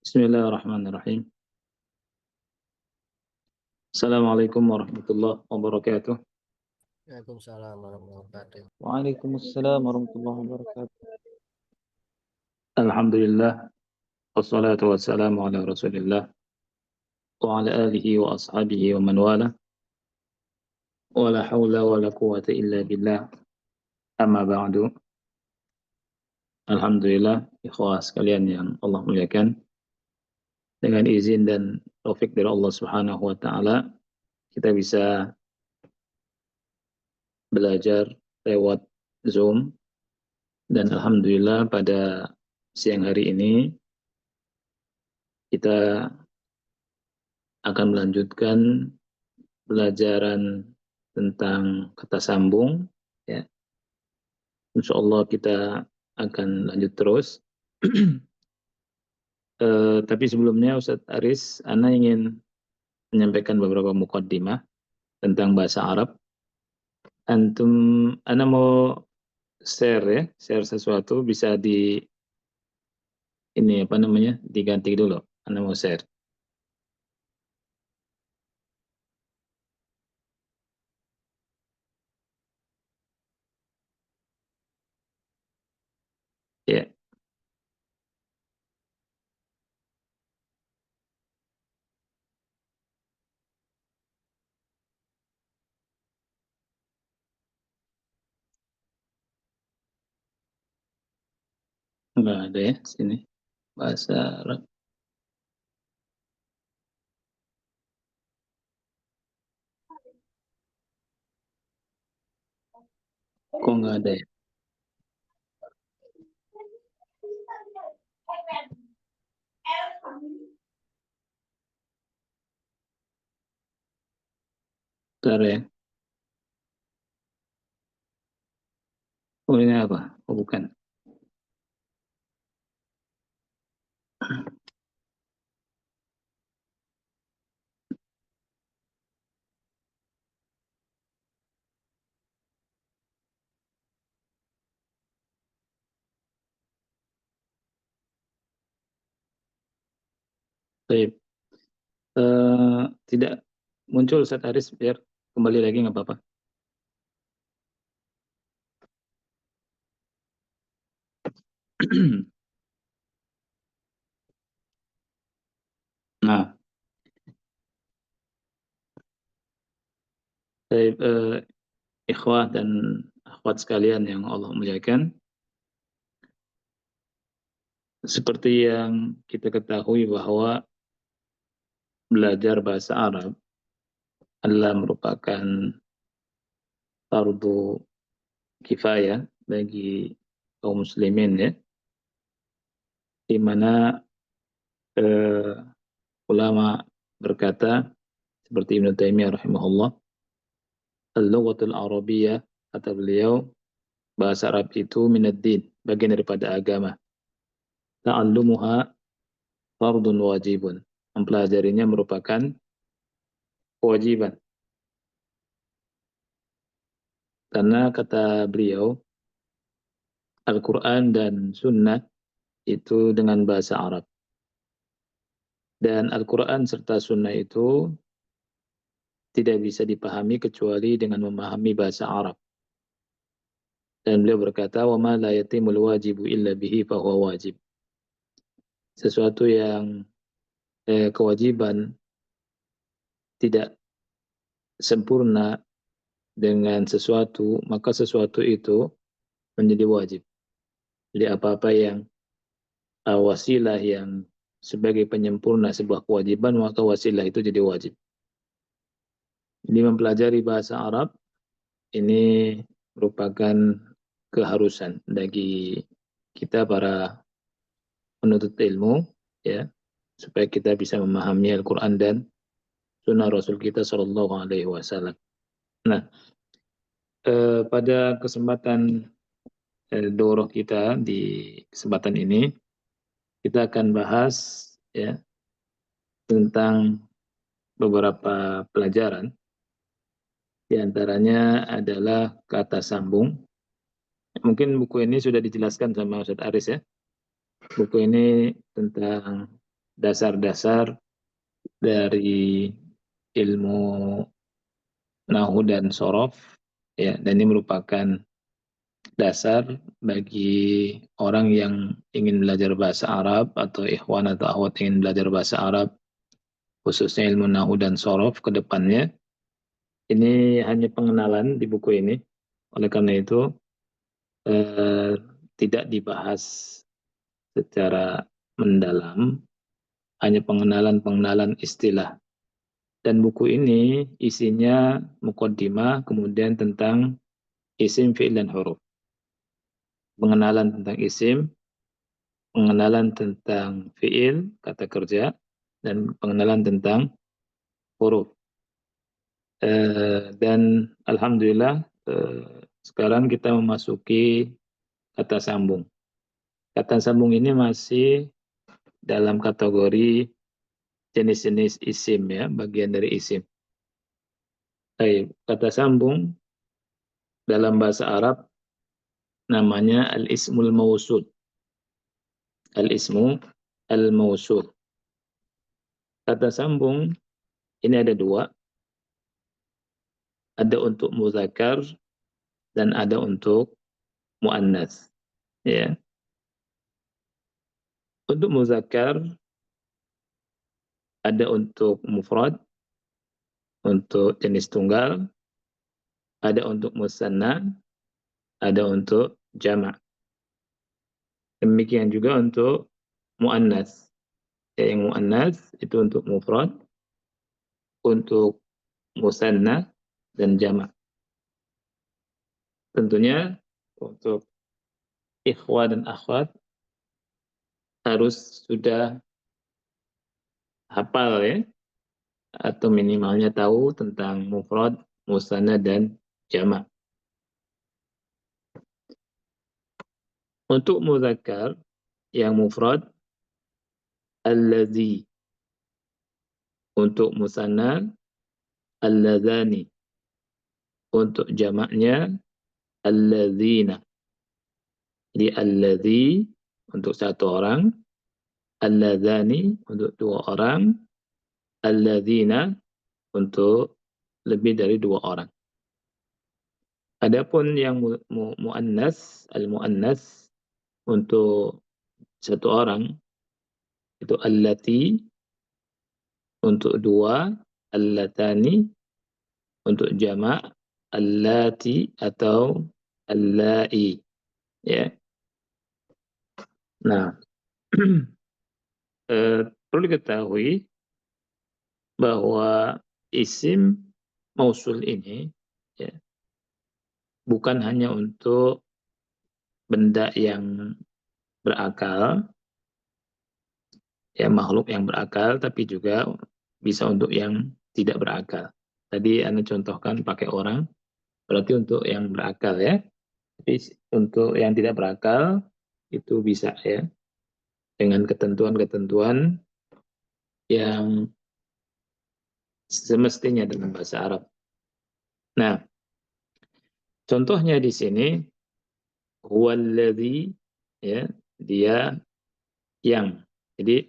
Bismillahirrahmanirrahim. Assalamualaikum warahmatullahi wabarakatuh. Waalaikumsalam warahmatullahi wabarakatuh. Waalaikumsalam warahmatullahi wabarakatuh. Alhamdulillah, wassalatu wassalamu ala rasulillah, wa ala alihi wa ashabihi wa man wala, wa la hawla wa la quwata illa billah, amma ba'du. Alhamdulillah, ikhwah sekalian yang Allah muliakan, dengan izin dan taufik dari Allah Subhanahu wa Ta'ala, kita bisa belajar lewat Zoom, dan alhamdulillah pada siang hari ini kita akan melanjutkan pelajaran tentang kata sambung, ya. Insya Allah kita akan lanjut terus. Tapi sebelumnya Ustadz Aris, Ana ingin menyampaikan beberapa mukaddimah tentang bahasa Arab. Ana mau share ya, share sesuatu, bisa diganti dulu. Ana mau share. Ya. Enggak ada ya sini bahasa Arab. Kok enggak ada ya? Bentar ya. Oh ini apa? Oh bukan. Baik. Tidak muncul Ustadz Aris, biar kembali lagi nggak apa-apa. Nah, baik, ikhwah dan akhwat sekalian yang Allah muliakan, seperti yang kita ketahui bahwa belajar bahasa Arab adalah merupakan fardu kifayah bagi kaum muslimin, ya, di mana ulama berkata seperti Ibnu Taimiyah rahimahullah, al-lughatul arabiyyah, kata beliau, bahasa Arab itu minad-din, bagian daripada agama. Ta'allumuha fardun wajibun, mempelajarinya merupakan kewajiban. Karena kata beliau, Al-Quran dan Sunnah itu dengan bahasa Arab. Dan Al-Quran serta Sunnah itu tidak bisa dipahami kecuali dengan memahami bahasa Arab. Dan beliau berkata, وَمَا لَا يَتِمُ الْوَاجِبُ إِلَّا بِهِ فَهُوَ wajib. Sesuatu yang kewajiban tidak sempurna dengan sesuatu, maka sesuatu itu menjadi wajib. Jadi apa-apa yang wasilah yang sebagai penyempurna sebuah kewajiban, maka wasilah itu jadi wajib. Jadi mempelajari bahasa Arab ini merupakan keharusan bagi kita para penuntut ilmu, ya, supaya kita bisa memahami Al-Quran dan Sunnah Rasul kita Shallallahu Alaihi Wasallam. Nah, pada kesempatan daurah kita di kesempatan ini, kita akan bahas, ya, tentang beberapa pelajaran. Di antaranya adalah kata sambung. Mungkin buku ini sudah dijelaskan sama Ustadz Aris, ya. Buku ini tentang dasar-dasar dari ilmu Nahu dan Sorof, ya, dan ini merupakan dasar bagi orang yang ingin belajar bahasa Arab atau ikhwan atau akhwat ingin belajar bahasa Arab, khususnya ilmu Nahu dan Sorof ke depannya. Ini hanya pengenalan di buku ini, oleh karena itu eh, tidak dibahas secara mendalam, hanya pengenalan-pengenalan istilah. Dan buku ini isinya mukaddimah, kemudian tentang isim, fi'il, dan huruf. Pengenalan tentang isim, pengenalan tentang fi'il, kata kerja, dan pengenalan tentang huruf. Dan Alhamdulillah sekarang kita memasuki kata sambung. Kata sambung ini masih dalam kategori jenis-jenis isim, ya, bagian dari isim. Baik, kata sambung dalam bahasa Arab namanya al-ismul mausul. Al-ismu al-mausul. Kata sambung ini ada dua. Ada untuk muzakkar dan ada untuk muannas. Ya. Untuk muzakkar ada untuk mufrad, untuk jenis tunggal, ada untuk musanna, ada untuk jamak. Demikian juga untuk muannas. Ya, yang muannas itu untuk mufrad, untuk musanna, dan jamak. Tentunya untuk ikhwah dan akhwat harus sudah hafal, ya, atau minimalnya tahu tentang mufrad, musanna, dan jamak. Untuk muzakkar yang mufrad alladzi, untuk musanna alladzani, untuk jamaknya alladzina. Jadi alladzi untuk satu orang, alladzani untuk dua orang, alladzina untuk lebih dari dua orang. Adapun yang muannas, al-muannas untuk satu orang itu allati, untuk dua allatani, untuk jamak allati atau allai, ya. Nah, perlu diketahui bahwa isim mausul ini, ya, bukan hanya untuk benda yang berakal, ya, makhluk yang berakal, tapi juga bisa untuk yang tidak berakal. Tadi Anda contohkan pakai orang, berarti untuk yang berakal, ya. Tapi untuk yang tidak berakal itu bisa, ya, dengan ketentuan-ketentuan yang semestinya dalam bahasa Arab. Nah, contohnya di sini huwallazi, ya, dia yang. Jadi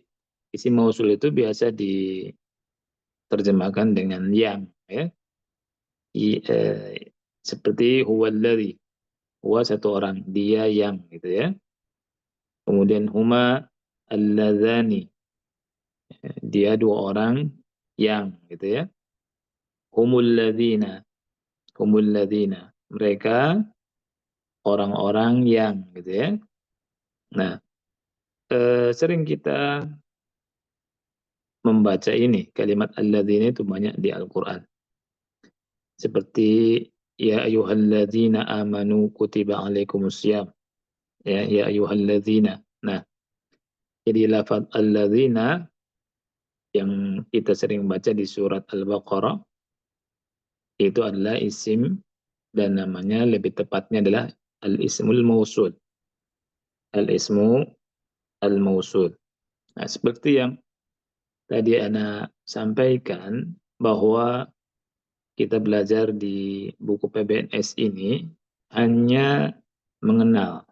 isim mausul itu biasa diterjemahkan dengan yang, ya. Seperti huwallazi, huwa satu orang, dia yang, gitu, ya. Kemudian huma alladzani, dia dua orang yang, gitu, ya. Humul ladzina, mereka orang-orang yang, gitu, ya. Nah, sering kita membaca ini kalimat alladzina itu banyak di Al-Qur'an. Seperti ya ayyuhalladzina amanu kutiba alaikumusiyam. Ya ayyuhalladzina. Nah, jadi lafaz alladzina yang kita sering baca di surat Al-Baqarah itu adalah isim, dan namanya lebih tepatnya adalah al-ismul mausul. Al-ismu al-mausul. Nah, seperti yang tadi Ana sampaikan bahwa kita belajar di buku PBNS ini hanya mengenal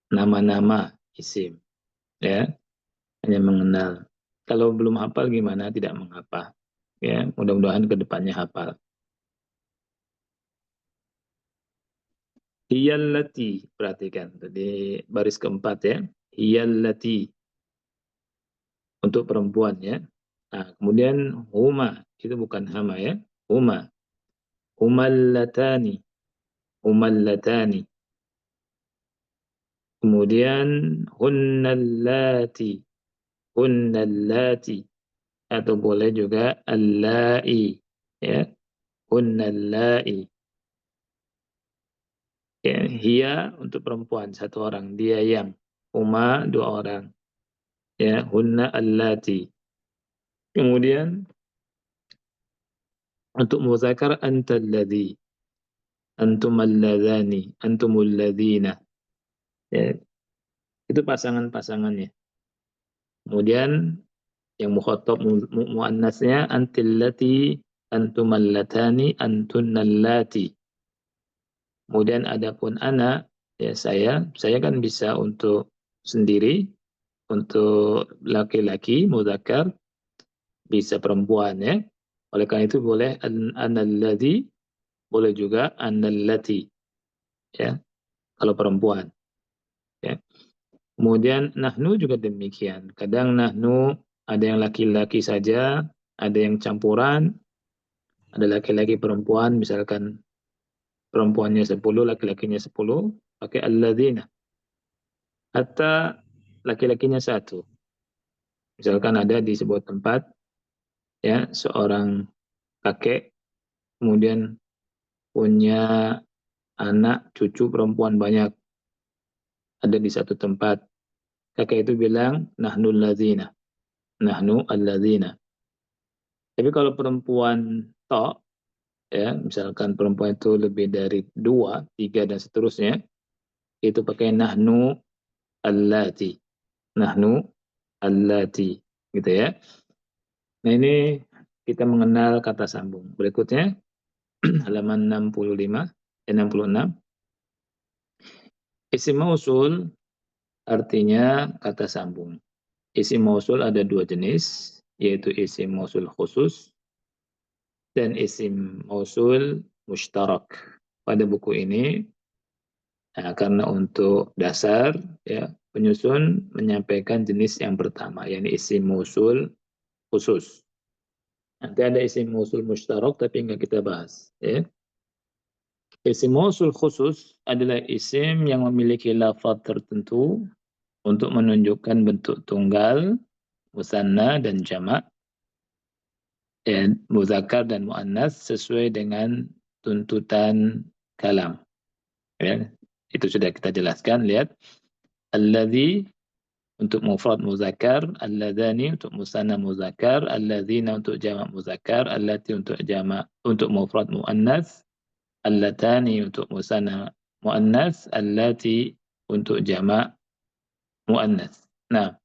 nama-nama isim, ya. hanya mengenal. Kalau belum hafal gimana? Tidak mengapa. Ya, mudah-mudahan ke depannya hafal. Hiyallati, perhatikan tadi baris keempat ya. Hiyallati untuk perempuan ya. Nah, kemudian huma itu bukan hama ya. Huma, humallatani, humallatani. Kemudian hunnallati, hunnallati atau boleh juga allai ya. Hunnallai. Ya, hiya untuk perempuan satu orang, dia yang. Huma dua orang. Ya, hunna allati. Kemudian untuk muzakkar anta alladhi, antum alladhani, antumul ladzina. Ya, itu pasangan-pasangannya. Kemudian yang mukhatab muannasnya antil lati, antumal latani, antunnal lati. Kemudian adapun anak, ya saya kan bisa untuk sendiri, untuk laki-laki mudzakkar, bisa perempuan ya. Oleh karena itu boleh analladzi, boleh juga annallati ya, kalau perempuan ya. Kemudian nahnu juga demikian. Kadang nahnu ada yang laki-laki saja, ada yang campuran, ada laki-laki perempuan, misalkan perempuannya 10, laki-lakinya 10, pakai alladzina. Atau laki-lakinya satu. Misalkan ada di sebuah tempat, ya seorang kakek, kemudian punya anak, cucu perempuan banyak, ada di satu tempat. Kakek itu bilang, nahnu alladzina. Nahnu alladzina. Tapi kalau perempuan tok, ya misalkan perempuan itu lebih dari 2, 3 dan seterusnya, itu pakai nahnu allati. Nahnu allati. Gitu ya. Nah ini kita mengenal kata sambung. Berikutnya, halaman 65, 66. Isim mausul artinya kata sambung. Isim mausul ada dua jenis, yaitu isim mausul khusus dan isim mausul mushtarak. Pada buku ini, nah, karena untuk dasar, ya, penyusun menyampaikan jenis yang pertama, yakni isim mausul khusus. Nanti ada isim mausul mushtarak, tapi nggak kita bahas. Ya. Isim mausul khusus adalah isim yang memiliki lafaz tertentu untuk menunjukkan bentuk tunggal, musanna dan jamak, ya, muzakkar dan muannas sesuai dengan tuntutan kalam. Ya, itu sudah kita jelaskan. Lihat, alladzi untuk mufrad muzakkar, alladzani untuk musanna muzakkar, alladzina untuk jamak muzakkar, allati untuk jamak untuk mufrad muannas, allatani untuk musanna muannas, allati untuk jamak muannas. Nah,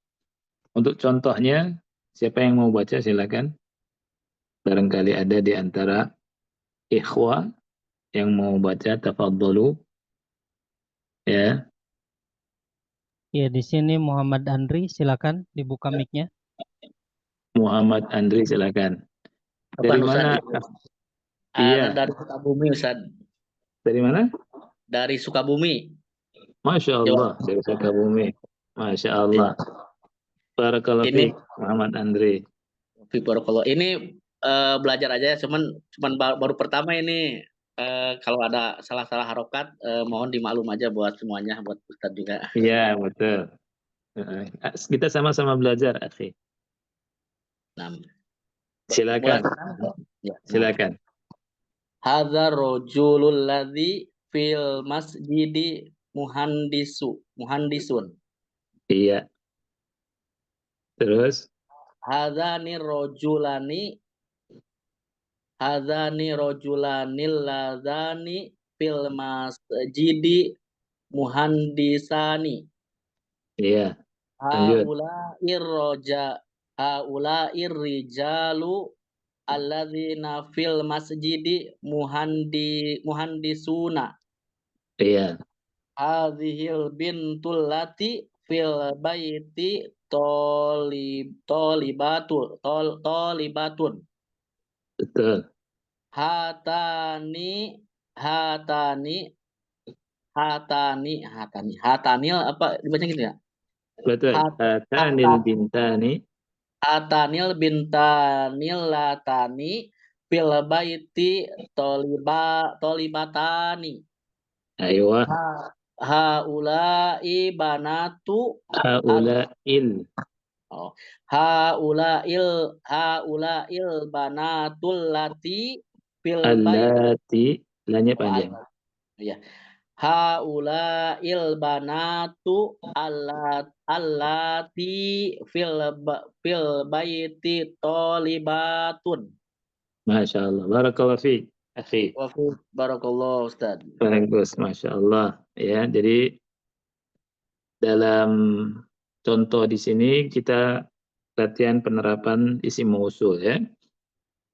untuk contohnya, siapa yang mau baca silakan. Barangkali ada di antara ikhwah yang mau baca, tafadhalu. Ya, Ya, di sini Muhammad Andri, silakan dibuka mic-nya. Muhammad Andri silakan. Dari mana? Iya. Dari Sukabumi, Ustaz. Dari mana? Dari Sukabumi. Masya Allah, dari Sukabumi. Masya Allah. Barakallahu Ini fiik, Muhammad Andri. kalau ini belajar aja, cuman baru pertama ini. Kalau ada salah-salah harokat, mohon dimaklum aja buat semuanya, buat Ustaz juga. Iya, betul. Kita sama-sama belajar, akhi. Nah, Silakan. ya, Silakan. hadza rajulul ladzi fil masjidi muhandisun. Iya. Terus? Hadzani rojulanil ladzani fil masjidi muhandisani. Iya. Lanjut. Haula irrijalu alladzina fil masjidi muhandisuna. Iya. Hadhil bintul lati fil baiti tolibatun. Betul. Hatani hatanil apa dibaca gitu ya? Betul. Hatanil bintani. Hatanil bintanil latani fil baiti tolibatani. Aywa. Haula'i banatu Haula'il. oh, haula'il banatul lati fil baiti. Allati. Lanya panjang. Ya. Haula'il banatu allati fil baiti tolibatun. Masya Allah. Barakallahu fiik, akhi. Wa fi barakallahu Ustaz. Bagus, Masya Allah. Ya, jadi dalam contoh di sini kita latihan penerapan isim mausul ya.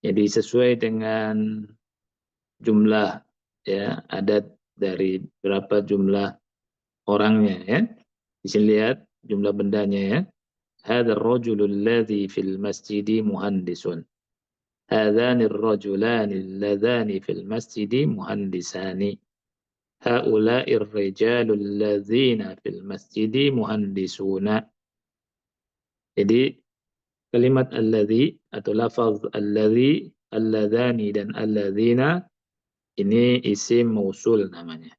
Jadi sesuai dengan jumlah ya, adat dari berapa jumlah orangnya ya. Di sini lihat jumlah bendanya ya. Hadzal rajulul ladzi fil masjidi muhandisun. Hadzani ar-rajulani alladzani fil masjidi muhandisani. Haula'ir rijalul ladzina fil masjidi muhandisuna. Jadi kalimat alladzi atau lafaz alladzi, alladzani dan alladzina ini isim mausul namanya.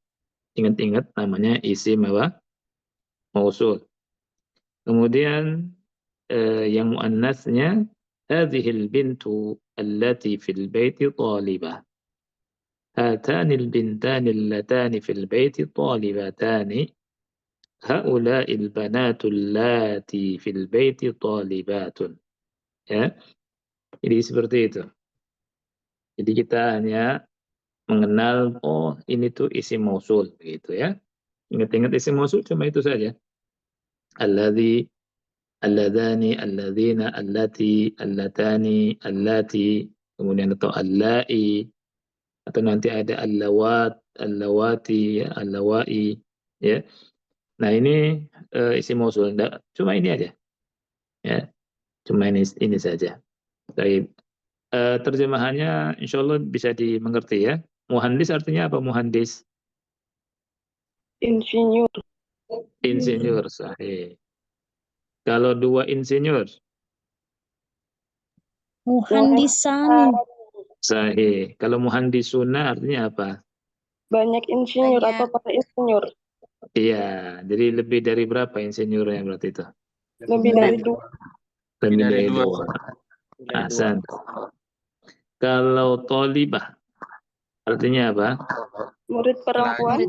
Ingat-ingat namanya isim apa? Mausul. Kemudian yang muannasnya hadhil bintu allati fil baiti talibah. Hatanil bintani allatani fil baiti talibatani. Haula'il banatu allati fil baiti talibatun. Ya. Jadi seperti itu. Jadi kita hanya mengenal oh ini tuh isim mausul begitu ya. Ingat-ingat isim mausul cuma itu saja. Alladzi, alladzani, alladzina, allati, allatani, allati, kemudian atau allai, atau nanti ada allawat, allawati, allawai, ya. Nah ini isim mausul, cuma ini aja, ya. Cuma ini saja. Baik. Terjemahannya insya Allah bisa dimengerti ya. Muhandis artinya apa muhandis? Insinyur. Insinyur, sahih. Kalau dua insinyur, Muhandisan. sahih. Kalau muhandisuna artinya apa? Banyak insinyur atau para insinyur. Iya, jadi lebih dari berapa insinyurnya berarti itu? Lebih dari 2. Lebih dari dua. Ahsan. Kalau tolibah artinya apa? Murid perempuan.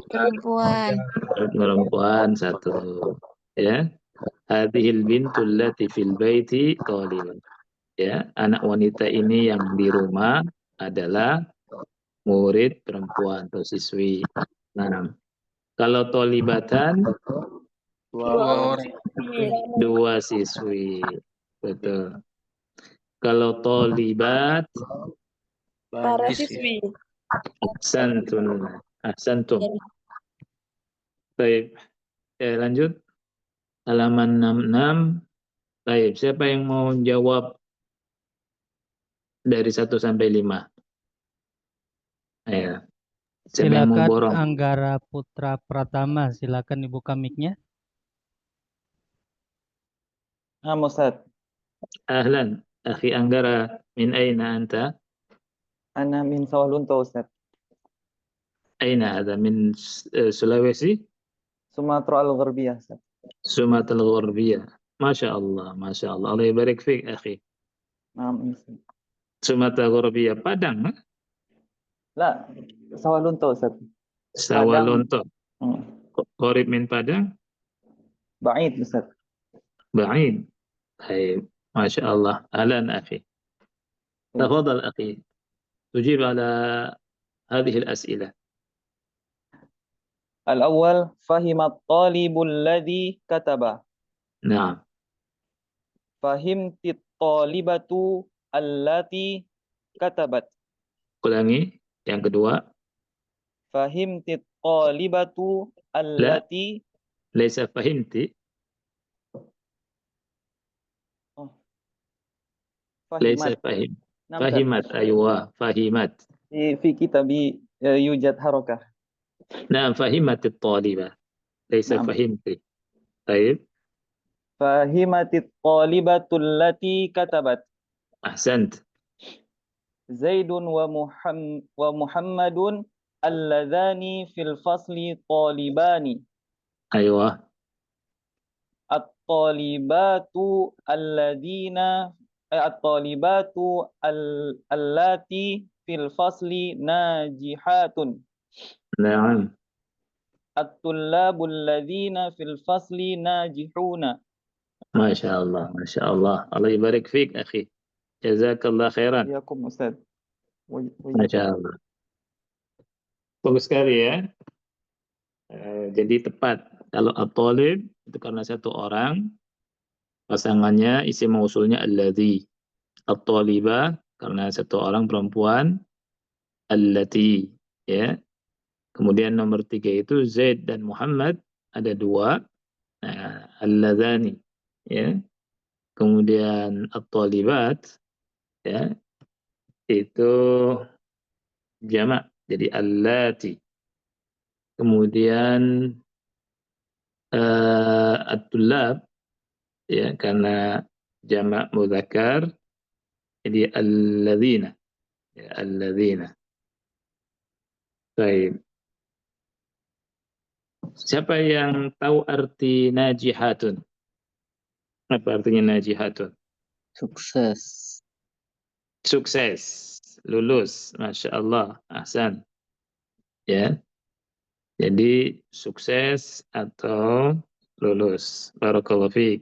Murid perempuan satu. Ya. Hadhil bintul lati fil baiti talibah. Ya, anak wanita ini yang di rumah adalah murid perempuan atau siswi. Nah, kalau tolibatan dua siswi. Betul. Kalau tolibat Para siswi. ahsantum. Baik. Lanjut. Halaman 66. Baik, siapa yang mau jawab dari 1 sampai 5? Ayo. Siapa yang mau Silakan borong? Anggara Putra Pratama, silakan dibuka mic-nya. Ustaz. Ahlan, akhi Anggara, min aina anta? Ana min Sawalunto, Ustaz. Aina ada min Sulawesi? Sumatera Al-Gharbiyah, Ustaz. Sumatera Al-Gharbiyah. Masya Allah, Masya Allah. Allah barik fiik, akhi. Naam, Ustaz. Sumatera Al-Gharbiyah, Padang? La, Sawalunto, Ustaz. Sawalunto. Hmm. Qorib min Padang? Ba'id, Ustaz. Ba'id. Baik, Masya Allah. Ahlan, akhi. تفضل أخي تجيب على هذه الأسئلة. الأول فهم الطالب الذي كتب. نعم. فهمت الطالبة التي كتبت. Ulangi yang kedua. فهمت الطالبة التي ليس فهمت. Laisa fahimat. fahim. Nam, Ustaz. Fahimat, aywa, fahimat. Fi kitabi yujad harakah. Nah, fahimat at-talibah. Laisa Naam. fahimti. Baik, Fahimatit talibatul lati katabat. ahsant. Zaidun wa Muhammadun alladhani fil fasli talibani. Aywa. At-talibatu alladhina at-talibatu allati fil fasli najihatun. Naam. At-tullabu alladhina fil fasli najihuna. Masya Allah, Masya Allah. Allah ibarik fiik, akhi. Jazakallah khairan. Iyakum Ustaz. Masya Allah. Bagus sekali ya. Jadi tepat. Kalau at-talib itu karena satu orang, pasangannya isim mausulnya alladhi. At-talibah karena satu orang perempuan, allati. Ya. Kemudian nomor 3 itu Zaid dan Muhammad, ada 2. Nah, alladhani. Ya. Kemudian at-talibat, ya, itu jamak, jadi allati. Kemudian at-tullab, ya, karena jamak mudzakkar, jadi alladzina, ya, alladzina. Baik. Siapa yang tahu arti najihatun? Apa artinya najihatun? Sukses. Sukses, lulus, Masya Allah, ahsan. Ya, jadi sukses atau lulus. Barakallahu fiik.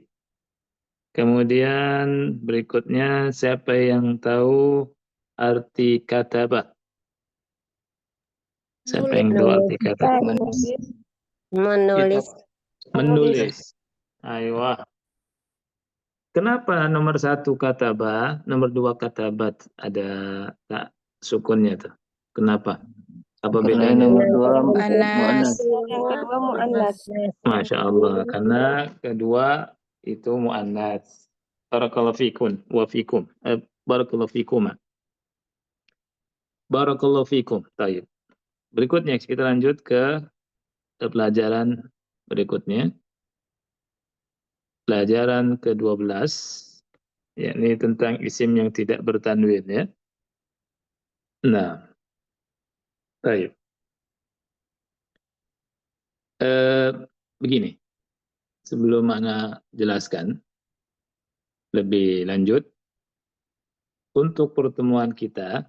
Kemudian berikutnya, siapa yang tahu arti katabah? Siapa yang tahu arti katabah? Menulis. Menulis. Aywa. Kenapa nomor 1 katabah, nomor 2 katabat ada tak sukunnya tuh? Kenapa? Apa bedanya? Nomor 2 Mu'annas. Yang kedua mu'annas. Masya Allah. Karena kedua itu mu'annas. Barakallahu fikum wa fikum. Barakallahu fikum. Barakallahu fikum. Baik. Berikutnya kita lanjut ke pelajaran berikutnya. Pelajaran ke-12, yakni tentang isim yang tidak bertanwin, ya. Nah, baik. Begini, sebelum Ana jelaskan lebih lanjut, untuk pertemuan kita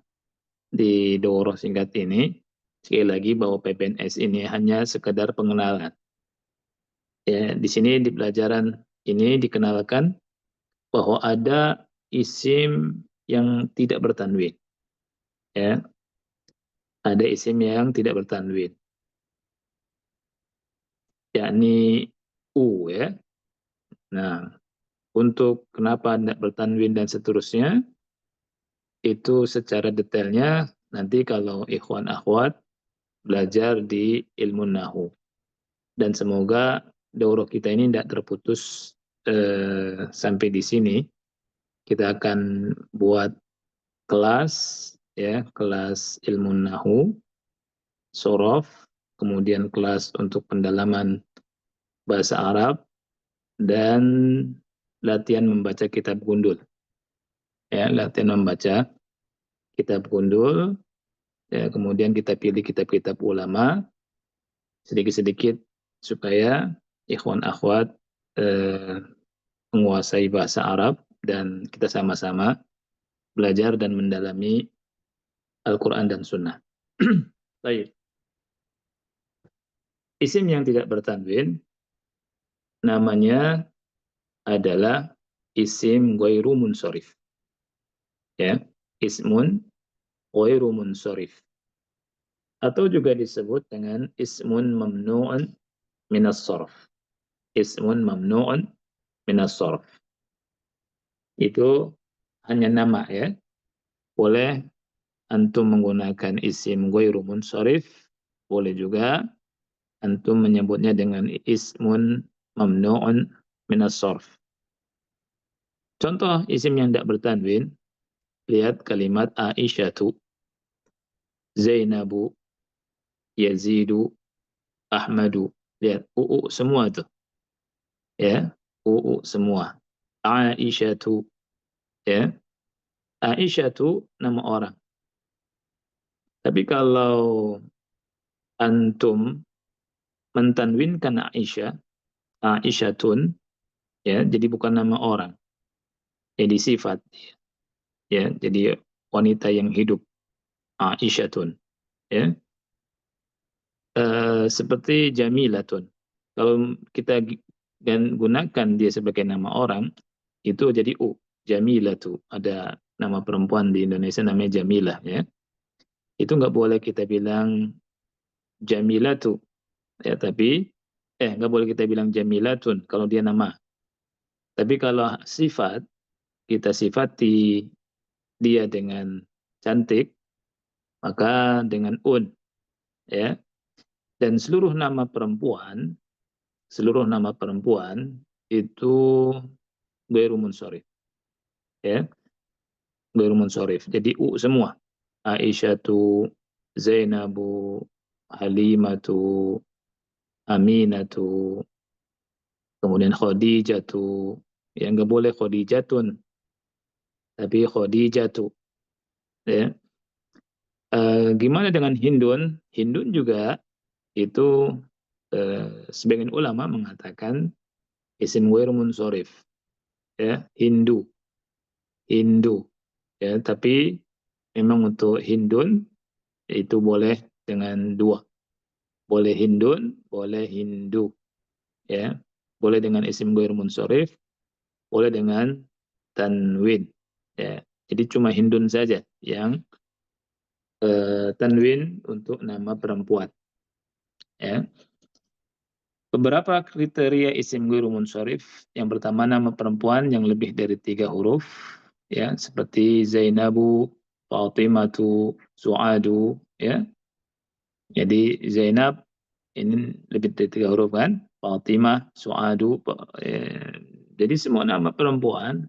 di Daurah singkat ini, sekali lagi bahwa PPNS ini hanya sekedar pengenalan. Ya, di sini di pelajaran ini dikenalkan bahwa ada isim yang tidak bertanwin. Ya, ada isim yang tidak bertanwin, yakni u, ya. Nah, untuk kenapa tidak bertanwin dan seterusnya, itu secara detailnya nanti kalau ikhwan akhwat belajar di ilmu nahu. Dan semoga daurah kita ini tidak terputus sampai di sini. Kita akan buat kelas, ya, kelas ilmu nahu, sorof, kemudian kelas untuk pendalaman bahasa Arab, dan latihan membaca kitab gundul. Ya, latihan membaca kitab gundul, ya, kemudian kita pilih kitab-kitab ulama sedikit-sedikit supaya ikhwan akhwat menguasai bahasa Arab dan kita sama-sama belajar dan mendalami Al-Quran dan Sunnah. Baik. Isim yang tidak bertanwin namanya adalah isim ghairu munsorif. Ya, ismun ghairu munsorif. Atau juga disebut dengan ismun mamnu'un minas sorf. Ismun mamnu'un minas sorf. Itu hanya nama, ya. Boleh antum menggunakan isim ghairu munsorif, boleh juga antum menyebutnya dengan ismun mamnu'un minas sorf. Contoh isim yang tidak bertanwin, lihat kalimat Aisyatu, Zainabu, Yazidu, Ahmadu. Lihat semua tuh. Ya, semua. Aisyatu, ya. Aisyatu nama orang. Tapi kalau antum mentanwinkan Aisyatun, ya, jadi bukan nama orang, jadi sifat, ya, jadi wanita yang hidup, Aisyatun, ya. Seperti Jamilatun. Kalau kita gunakan dia sebagai nama orang, itu jadi Jamilatu. Ada nama perempuan di Indonesia namanya Jamilah, ya. Itu nggak boleh kita bilang Jamilatu, ya, tapi nggak boleh kita bilang Jamilatun kalau dia nama. Tapi kalau sifat, kita sifati dia dengan cantik, maka dengan ya. Dan seluruh nama perempuan itu ghairu munsharif, ya, ghairu munsharif. Jadi semua. Aisyatu, Zainabu, Halimatu, Aminatu, kemudian Khadijatu. Ya, nggak boleh Khadijatun, tapi Khadijatu, ya. Gimana dengan Hindun? Hindun juga itu sebagian ulama mengatakan isim ghairu munsharif, ya, Hindu, ya. Tapi memang untuk Hindun itu boleh dengan dua, boleh Hindun, boleh Hindu, ya, boleh dengan isim ghairu munsharif, boleh dengan tanwin, ya. Jadi cuma Hindun saja yang tanwin untuk nama perempuan, ya. Beberapa kriteria isim ghairu munsharif. Yang pertama, nama perempuan yang lebih dari 3 huruf, ya, seperti Zainabu, Fatimatu, Su'adu, ya. Jadi Zainab ini lebih dari 3 huruf kan? Fatimah, Su'adu, jadi semua nama perempuan,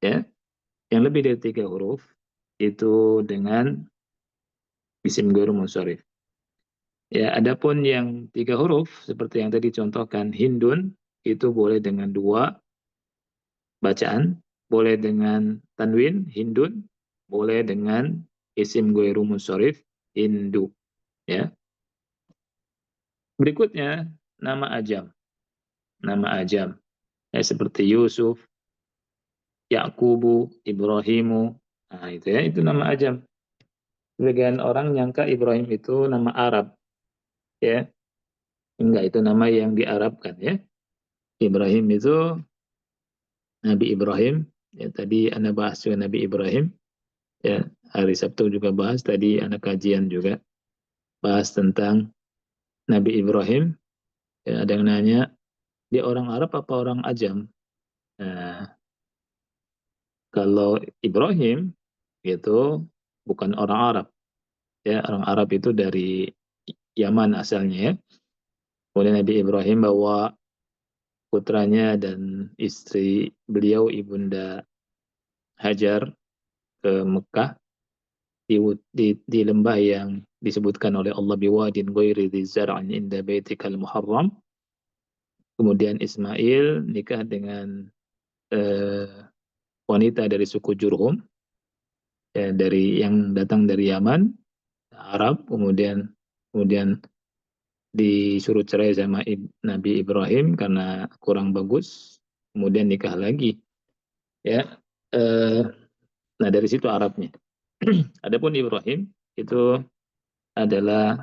ya, yang lebih dari 3 huruf itu dengan isim ghairu munsharif. Ya, adapun yang 3 huruf seperti yang tadi contohkan Hindun, itu boleh dengan 2 bacaan, boleh dengan tanwin Hindun, boleh dengan isim ghairu munsharif Hindu, ya. Berikutnya nama ajam. Nama ajam, ya, seperti Yusuf, Yaqubu, Ibrahimu. Nah, itu ya, itu nama ajam. Sebagian orang nyangka Ibrahim itu nama Arab, ya. Enggak, itu nama yang diarabkan, ya. Ibrahim itu Nabi Ibrahim, ya, tadi Anda bahas juga Nabi Ibrahim, ya, hari Sabtu juga bahas, tadi anak kajian juga bahas tentang Nabi Ibrahim, ya. Ada yang nanya, dia orang Arab apa orang Ajam? Nah, kalau Ibrahim itu bukan orang Arab, ya, orang Arab itu dari Yaman asalnya, ya. Kemudian Nabi Ibrahim bawa putranya dan istri beliau Ibunda Hajar ke Mekah, di lembah yang disebutkan oleh Allah biwadin ghairi dzi zar'in inda baitikal muharram. Kemudian Ismail nikah dengan wanita dari suku Jurhum, ya, dari yang datang dari Yaman, Arab. Kemudian disuruh cerai sama Nabi Ibrahim karena kurang bagus. Kemudian nikah lagi, ya. Nah, dari situ Arabnya. Adapun Ibrahim itu adalah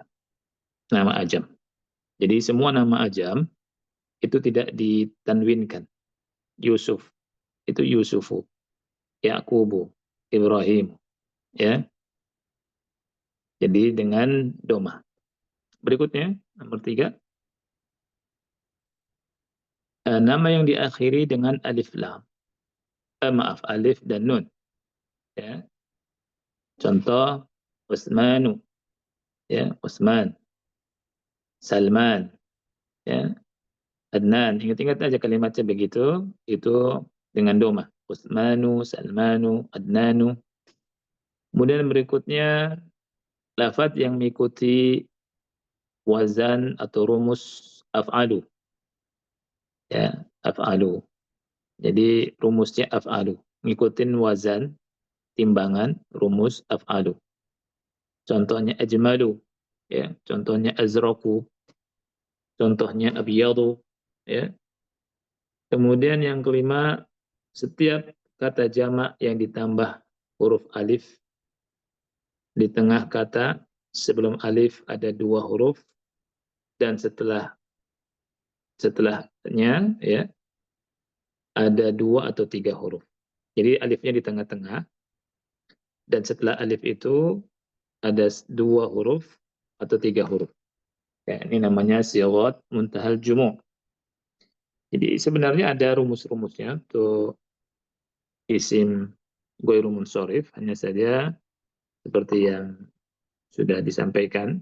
nama ajam. Jadi semua nama ajam itu tidak ditanwinkan. Yusuf itu Yusufu, Yaqubu, Ibrahim, ya. Jadi dengan doma. Berikutnya nomor 3, nama yang diakhiri dengan alif lam. Alif dan nun, ya. Contoh Utsmanu, ya, Utsman, Salman, ya, Adnan. Ingat-ingat aja kalimatnya begitu, itu dengan doma. Utsmanu, Salmanu, Adnanu. Kemudian berikutnya lafaz yang mengikuti wazan atau rumus af'alu. Ya, af'alu. Jadi rumusnya af'alu. Ngikutin wazan, timbangan, rumus af'alu. Contohnya ajmalu, ya. Contohnya azraku, contohnya abyadu, ya. Kemudian yang kelima, setiap kata jamak yang ditambah huruf alif di tengah kata, sebelum alif ada 2 huruf dan setelahnya ya ada 2 atau 3 huruf. Jadi alifnya di tengah-tengah dan setelah alif itu ada 2 huruf atau 3 huruf. Ya, ini namanya sighat muntahal jumu'. Jadi sebenarnya ada rumus-rumusnya untuk isim ghairu munsharif, hanya saja seperti yang sudah disampaikan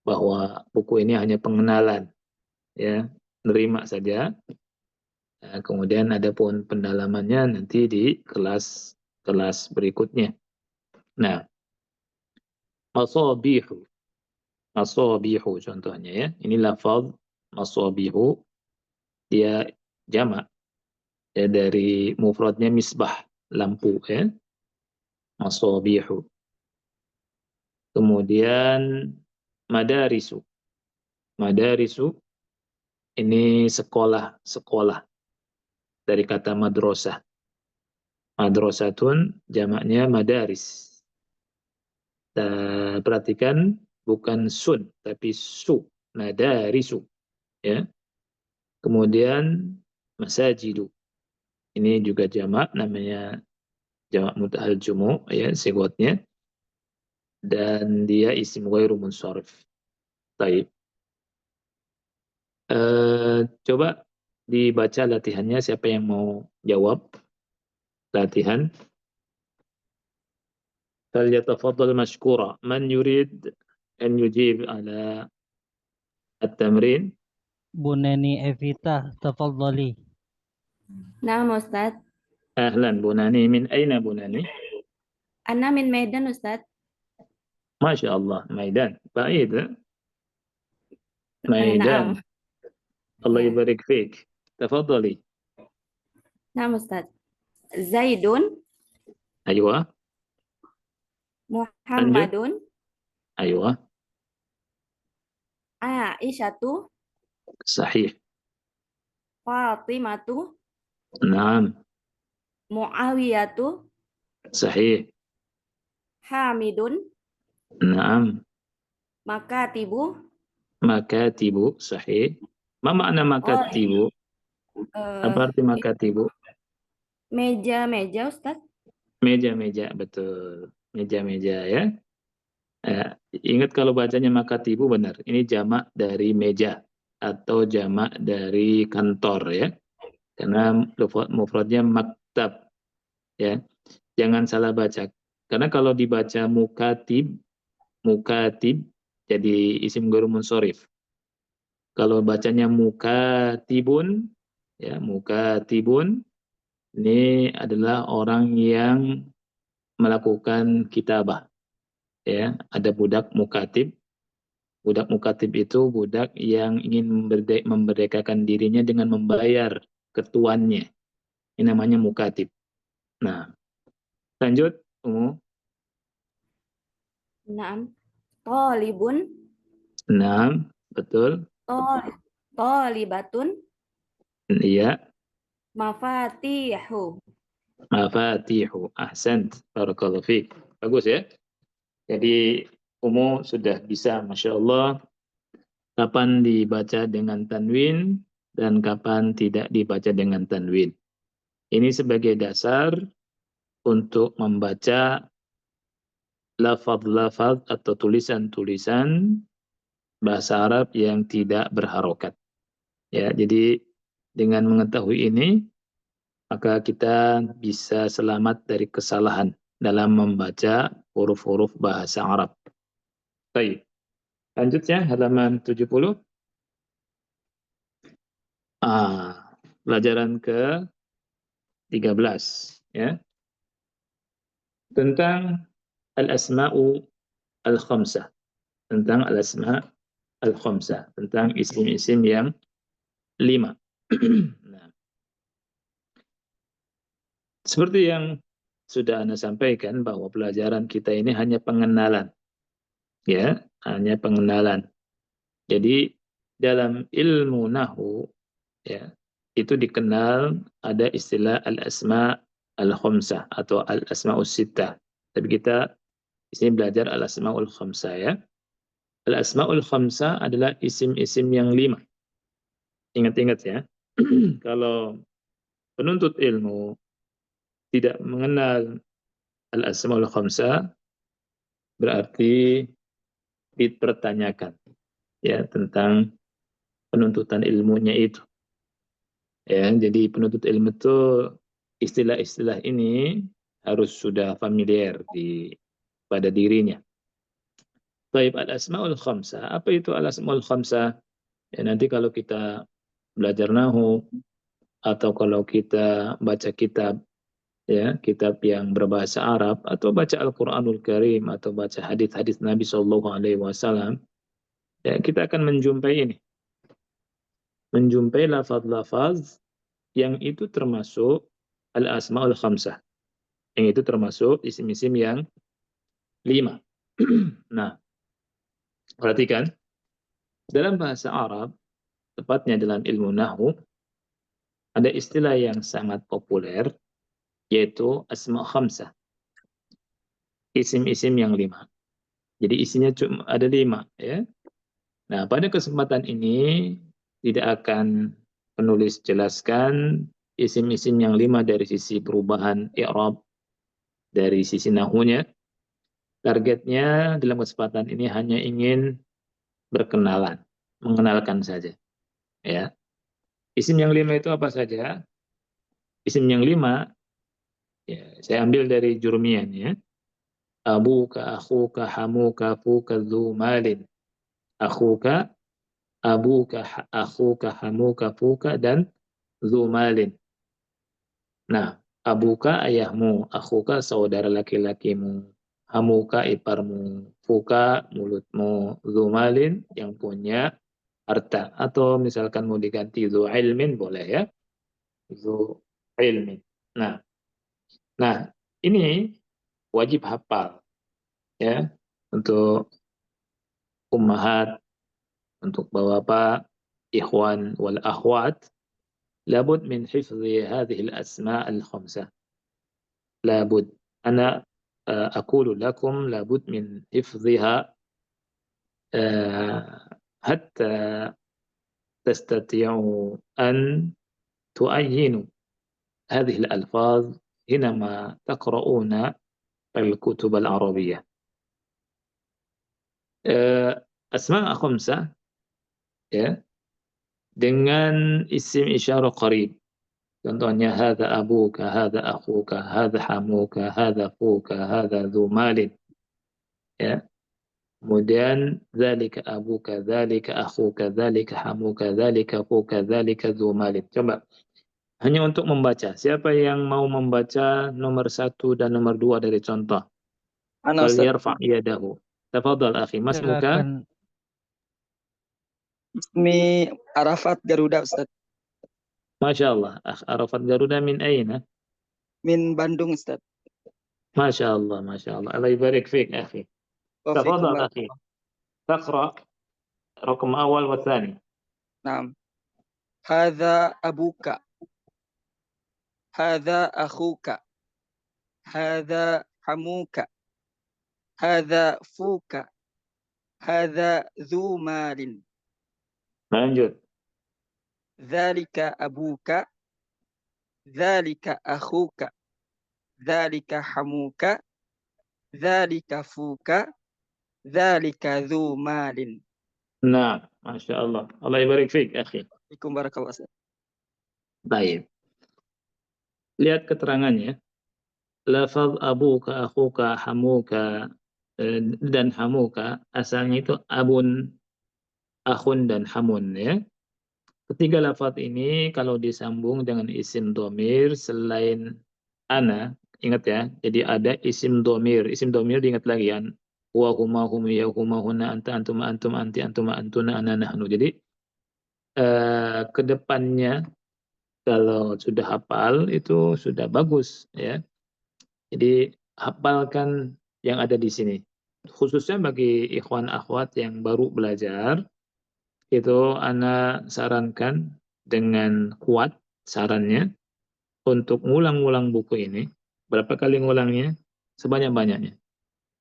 bahwa buku ini hanya pengenalan, ya, nerima saja. Nah, kemudian adapun pendalamannya nanti di kelas berikutnya. Nah, masabihu, masabihu contohnya ya. Ini lafaz masabihu, dia jamak ya dari mufradnya misbah, lampu ya. Masabihu. Kemudian madarisu. Madarisu ini sekolah dari kata madrasah. Madrasatun jamaknya madaris. Perhatikan bukan sun tapi su, madarisu ya. Kemudian masajidu. Ini juga jamak, namanya jamak mutahal jumu ya sigotnya, dan dia isim ghairu munsharif. Baik. Coba dibaca latihannya, siapa yang mau jawab latihan? فليتفضل مشكورا. من يريد أن يجيب على التمرين؟ Bu Neni Evita, tafadhali. Naam Ustaz. أهلا بناني. من أين بناني؟ Ana min Medan Ustaz. ما شاء الله، ميدان بعيد. Naam. ميدان. الله Ya. يبارك فيك. تفضلي. Naam Ustaz. Zaidun, أيوة. lanjut. Muhammadun, أيوة Aisyatu, صحيح. Fatimatu, نعم Muawiyatu, صحيح. Hamidun, نعم Makatibu. makatibu. صحيح. ما معنى Oh, makatibu? Apa arti makatibu? meja-meja Ustaz. Meja-meja, betul. Meja-meja ya. Ingat kalau bacanya makatibu benar. Ini jamak dari meja atau jamak dari kantor ya. Karena mufradnya maktab ya. Jangan salah baca. Karena kalau dibaca mukatib jadi isim ghairu munsharif. Kalau bacanya mukatibun ya, mukatibun ini adalah orang yang melakukan kitabah. Ya, ada budak mukatib. Budak mukatib itu budak yang ingin memerdekakan dirinya dengan membayar ketuannya. Ini namanya mukatib. Nah, lanjut. Naam. Tolibun, Nah, betul. Tolibatun, Iya. Mafatihu. Mafatihu. Ahsant. Barakallahu fiik. Bagus ya. Jadi sudah bisa, Masya Allah, kapan dibaca dengan tanwin dan kapan tidak dibaca dengan tanwin. Ini sebagai dasar untuk membaca lafaz-lafaz atau tulisan-tulisan bahasa Arab yang tidak berharokat. Ya, jadi dengan mengetahui ini, maka kita bisa selamat dari kesalahan dalam membaca huruf-huruf bahasa Arab. Baik. Lanjutnya halaman 70. Pelajaran ke-13 ya. Tentang al-asma'u al-khamsah, tentang al-asma' al-khamsah, tentang isim-isim yang 5. Nah, seperti yang sudah Anda sampaikan bahwa pelajaran kita ini hanya pengenalan, ya, hanya pengenalan. Jadi dalam ilmu nahwu, ya, itu dikenal ada istilah al-asma' al-khamsah atau al-asma'us sittah. Tapi kita di sini belajar al-asma'ul khamsah, ya. Al-asma'ul khamsah adalah isim-isim yang 5. Ingat-ingat ya. Kalau penuntut ilmu tidak mengenal al-asma'ul khamsah, berarti dipertanyakan, ya, tentang penuntutan ilmunya itu. Ya, jadi penuntut ilmu itu istilah-istilah ini harus sudah familiar pada dirinya. Baik, al-asma'ul khamsah. Apa itu al-asma'ul khamsah? Ya, nanti kalau kita belajar nahu atau kalau kita baca kitab, ya, kitab yang berbahasa Arab atau baca Al-Qur'anul Karim atau baca hadis-hadis Nabi Shallallahu alaihi wasallam, ya, kita akan menjumpai lafaz-lafaz yang itu termasuk al-asma'ul khamsah. Yang itu termasuk isim-isim yang 5. Nah, perhatikan, dalam bahasa Arab, tepatnya dalam ilmu nahwu, ada istilah yang sangat populer, yaitu asma' khamsah. Isim-isim yang 5. Jadi isinya cuma ada 5, ya. Nah, pada kesempatan ini tidak akan penulis jelaskan isim-isim yang 5 dari sisi perubahan i'rab, dari sisi nahwunya. Targetnya dalam kesempatan ini hanya ingin berkenalan, mengenalkan saja. Ya. Isim yang 5 itu apa saja? Isim yang 5, ya, saya ambil dari Jurmian, ya. Abuka, akhuka, hamuka, fuka, dzu malin. Akhuka, abuka, akhuka, hamuka, fuka, dan dzu malin. Nah, abuka ayahmu, akhuka saudara laki-lakimu, hamuka iparmu, fuka mulutmu, dzu malin yang punya harta. Atau misalkan mau diganti dzu ilmin boleh, ya. Dzu ilmin. Nah, ini wajib hafal, ya, untuk ummahat, untuk bapak, ikhwan wal akhwat, labud min hifzi hadhihi al-asma' al-khamsah. Labud. Ana aqulu lakum labud min hifziha hatta tastati'u an tu'ayyinu hadhihi al-alfaz hinama taqra'una al-kutub al-arabiyyah. Asma' khamsah, ya, dengan isim isyarah qarib. Contohnya hadza abuka, hadza akhuka, hadza hamuka, hadza fuka, hadza dzu malin. Ya. Kemudian dzalika abuka, dzalika akhuka, dzalika hamuka, dzalika fuka, dzalika dzu malin. Coba hanya untuk membaca. Siapa yang mau membaca nomor 1 dan nomor 2 dari contoh? Ana Ustaz. Falyarfa' yadahu. Tafadhal akhi, masmuka? Silakan. Ismi Arafat Garuda Ustaz. Masya Allah. Akh Arafat Garuda min aina? Min Bandung Ustaz. Masya Allah, Masya Allah. Allah يبارك فيك أخي. تفضل أخي. تقرأ رقم أول والثاني. نعم. هذا أبوك. هذا أخوك. هذا حموك. هذا فوك. هذا ذو مال. Lanjut. ذلك أبوك. ذلك أخوك. ذلك حموك. ذلك فوك. ذلك ذو مال. Nah, Masya Allah. Allah يبارك فيك أخي. Assalamualaikum warahmatullahi wabarakatuh. Baik. Lihat keterangannya. Lafaz abuka, akhuka, hamuka, dan hamuka, asalnya itu abun, akhun, dan hamun, ya. Ketiga lafaz ini kalau disambung dengan isim dhamir selain ana, ingat ya. Jadi ada isim domir. Isim domir diingat lagi ya. Huwa, huma, hum, ya, huma, huna, anta, antuma, antum, anti, antuma, antuna, ana, nahnu. Jadi ke depannya kalau sudah hafal itu sudah bagus ya. Jadi hafalkan yang ada di sini. Khususnya bagi ikhwan akhwat yang baru belajar, itu ana sarankan dengan kuat sarannya untuk ngulang-ngulang buku ini. Berapa kali ngulangnya? Sebanyak-banyaknya.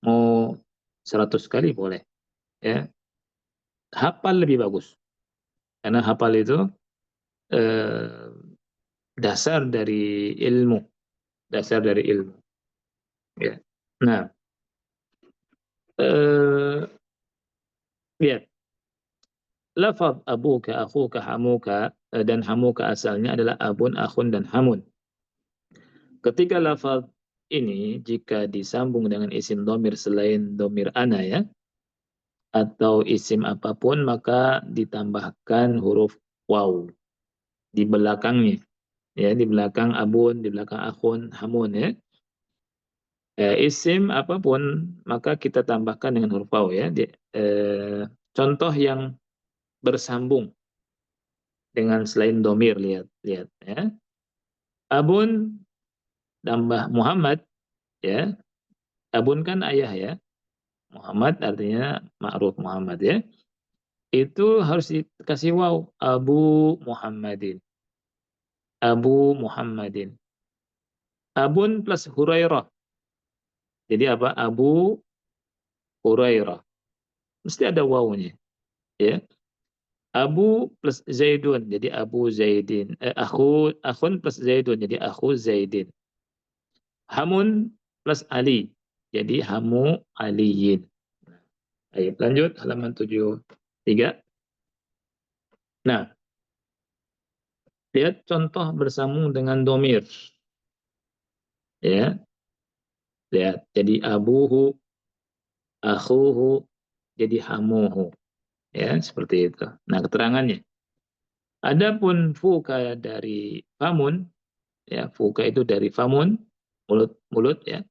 Mau 100 kali boleh. Ya. Hafal lebih bagus. Karena hafal itu eh, dasar dari ilmu. Dasar dari ilmu. Ya. Nah, lihat. Lafaz abuka, akhuka, hamuka, dan hamuka asalnya adalah abun, akhun, dan hamun. Ketika lafaz ini jika disambung dengan isim domir selain domir ana ya, atau isim apapun, maka ditambahkan huruf waw di belakangnya. Ya, di belakang abun, di belakang akhun, hamun ya. Isim apapun, maka kita tambahkan dengan huruf waw ya. Contoh yang bersambung dengan selain domir, lihat ya. Abun tambah Muhammad ya. Abun kan ayah ya. Muhammad artinya ma'ruf Muhammad ya. Itu harus dikasih waw. Abu Muhammadin. Abu Muhammadin. Abun plus Hurairah. Jadi apa? Abu Hurairah. Mesti ada wawnya. Ya. Abu plus Zaidun. Jadi Abu Zaidin. Akhun plus Zaidun. Jadi Akhu Zaidin. Hamun plus Ali. Jadi Hamu Aliyin. Ayo lanjut halaman 73. Nah, lihat contoh bersambung dengan domir. Ya, lihat. Jadi abuhu, akhuhu, jadi hamuhu. Ya, seperti itu. Nah, keterangannya. Adapun fuka dari famun, ya, fuka itu dari famun, mulut ya.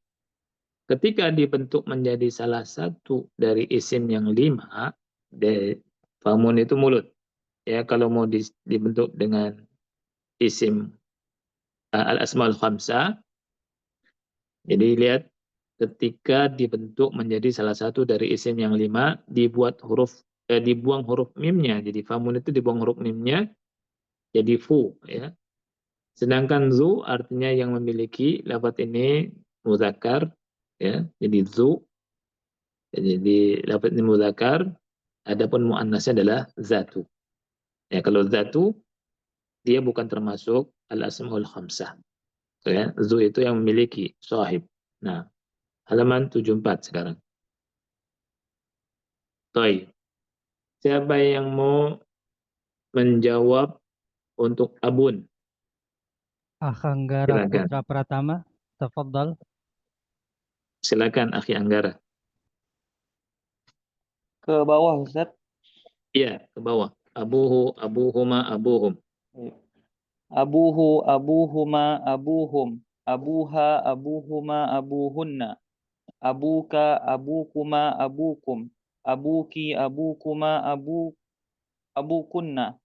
Ketika dibentuk menjadi salah satu dari isim yang 5, famun itu mulut. Ya, kalau mau dibentuk dengan isim al-asmaul khamsah, jadi lihat ketika dibentuk menjadi salah satu dari isim yang 5, dibuang huruf mimnya. Jadi famun itu dibuang huruf mimnya, jadi fu ya. Sedangkan zu artinya yang memiliki, lafaz ini muzakkar ya. Jadi zu, jadi lafaz ini muzakkar, adapun muannasnya adalah zatu. Ya, kalau zatu dia bukan termasuk al-asmaul khamsah. Ya, zu itu yang memiliki sahib. Nah, halaman 74 sekarang. Toi. Siapa yang mau menjawab untuk abun? Akhanggara Silakan. Putra Pratama, tafadhal. Silakan Akhi Anggara. Ke bawah, Ustaz. Iya, ke bawah. Abuhu, abuhuma, abuhum. Abuhu, abuhuma, abuhum. Abuha, abuhuma, abuhunna. Abuka, abukuma, abukum. Abuki, abukuma, abukunna.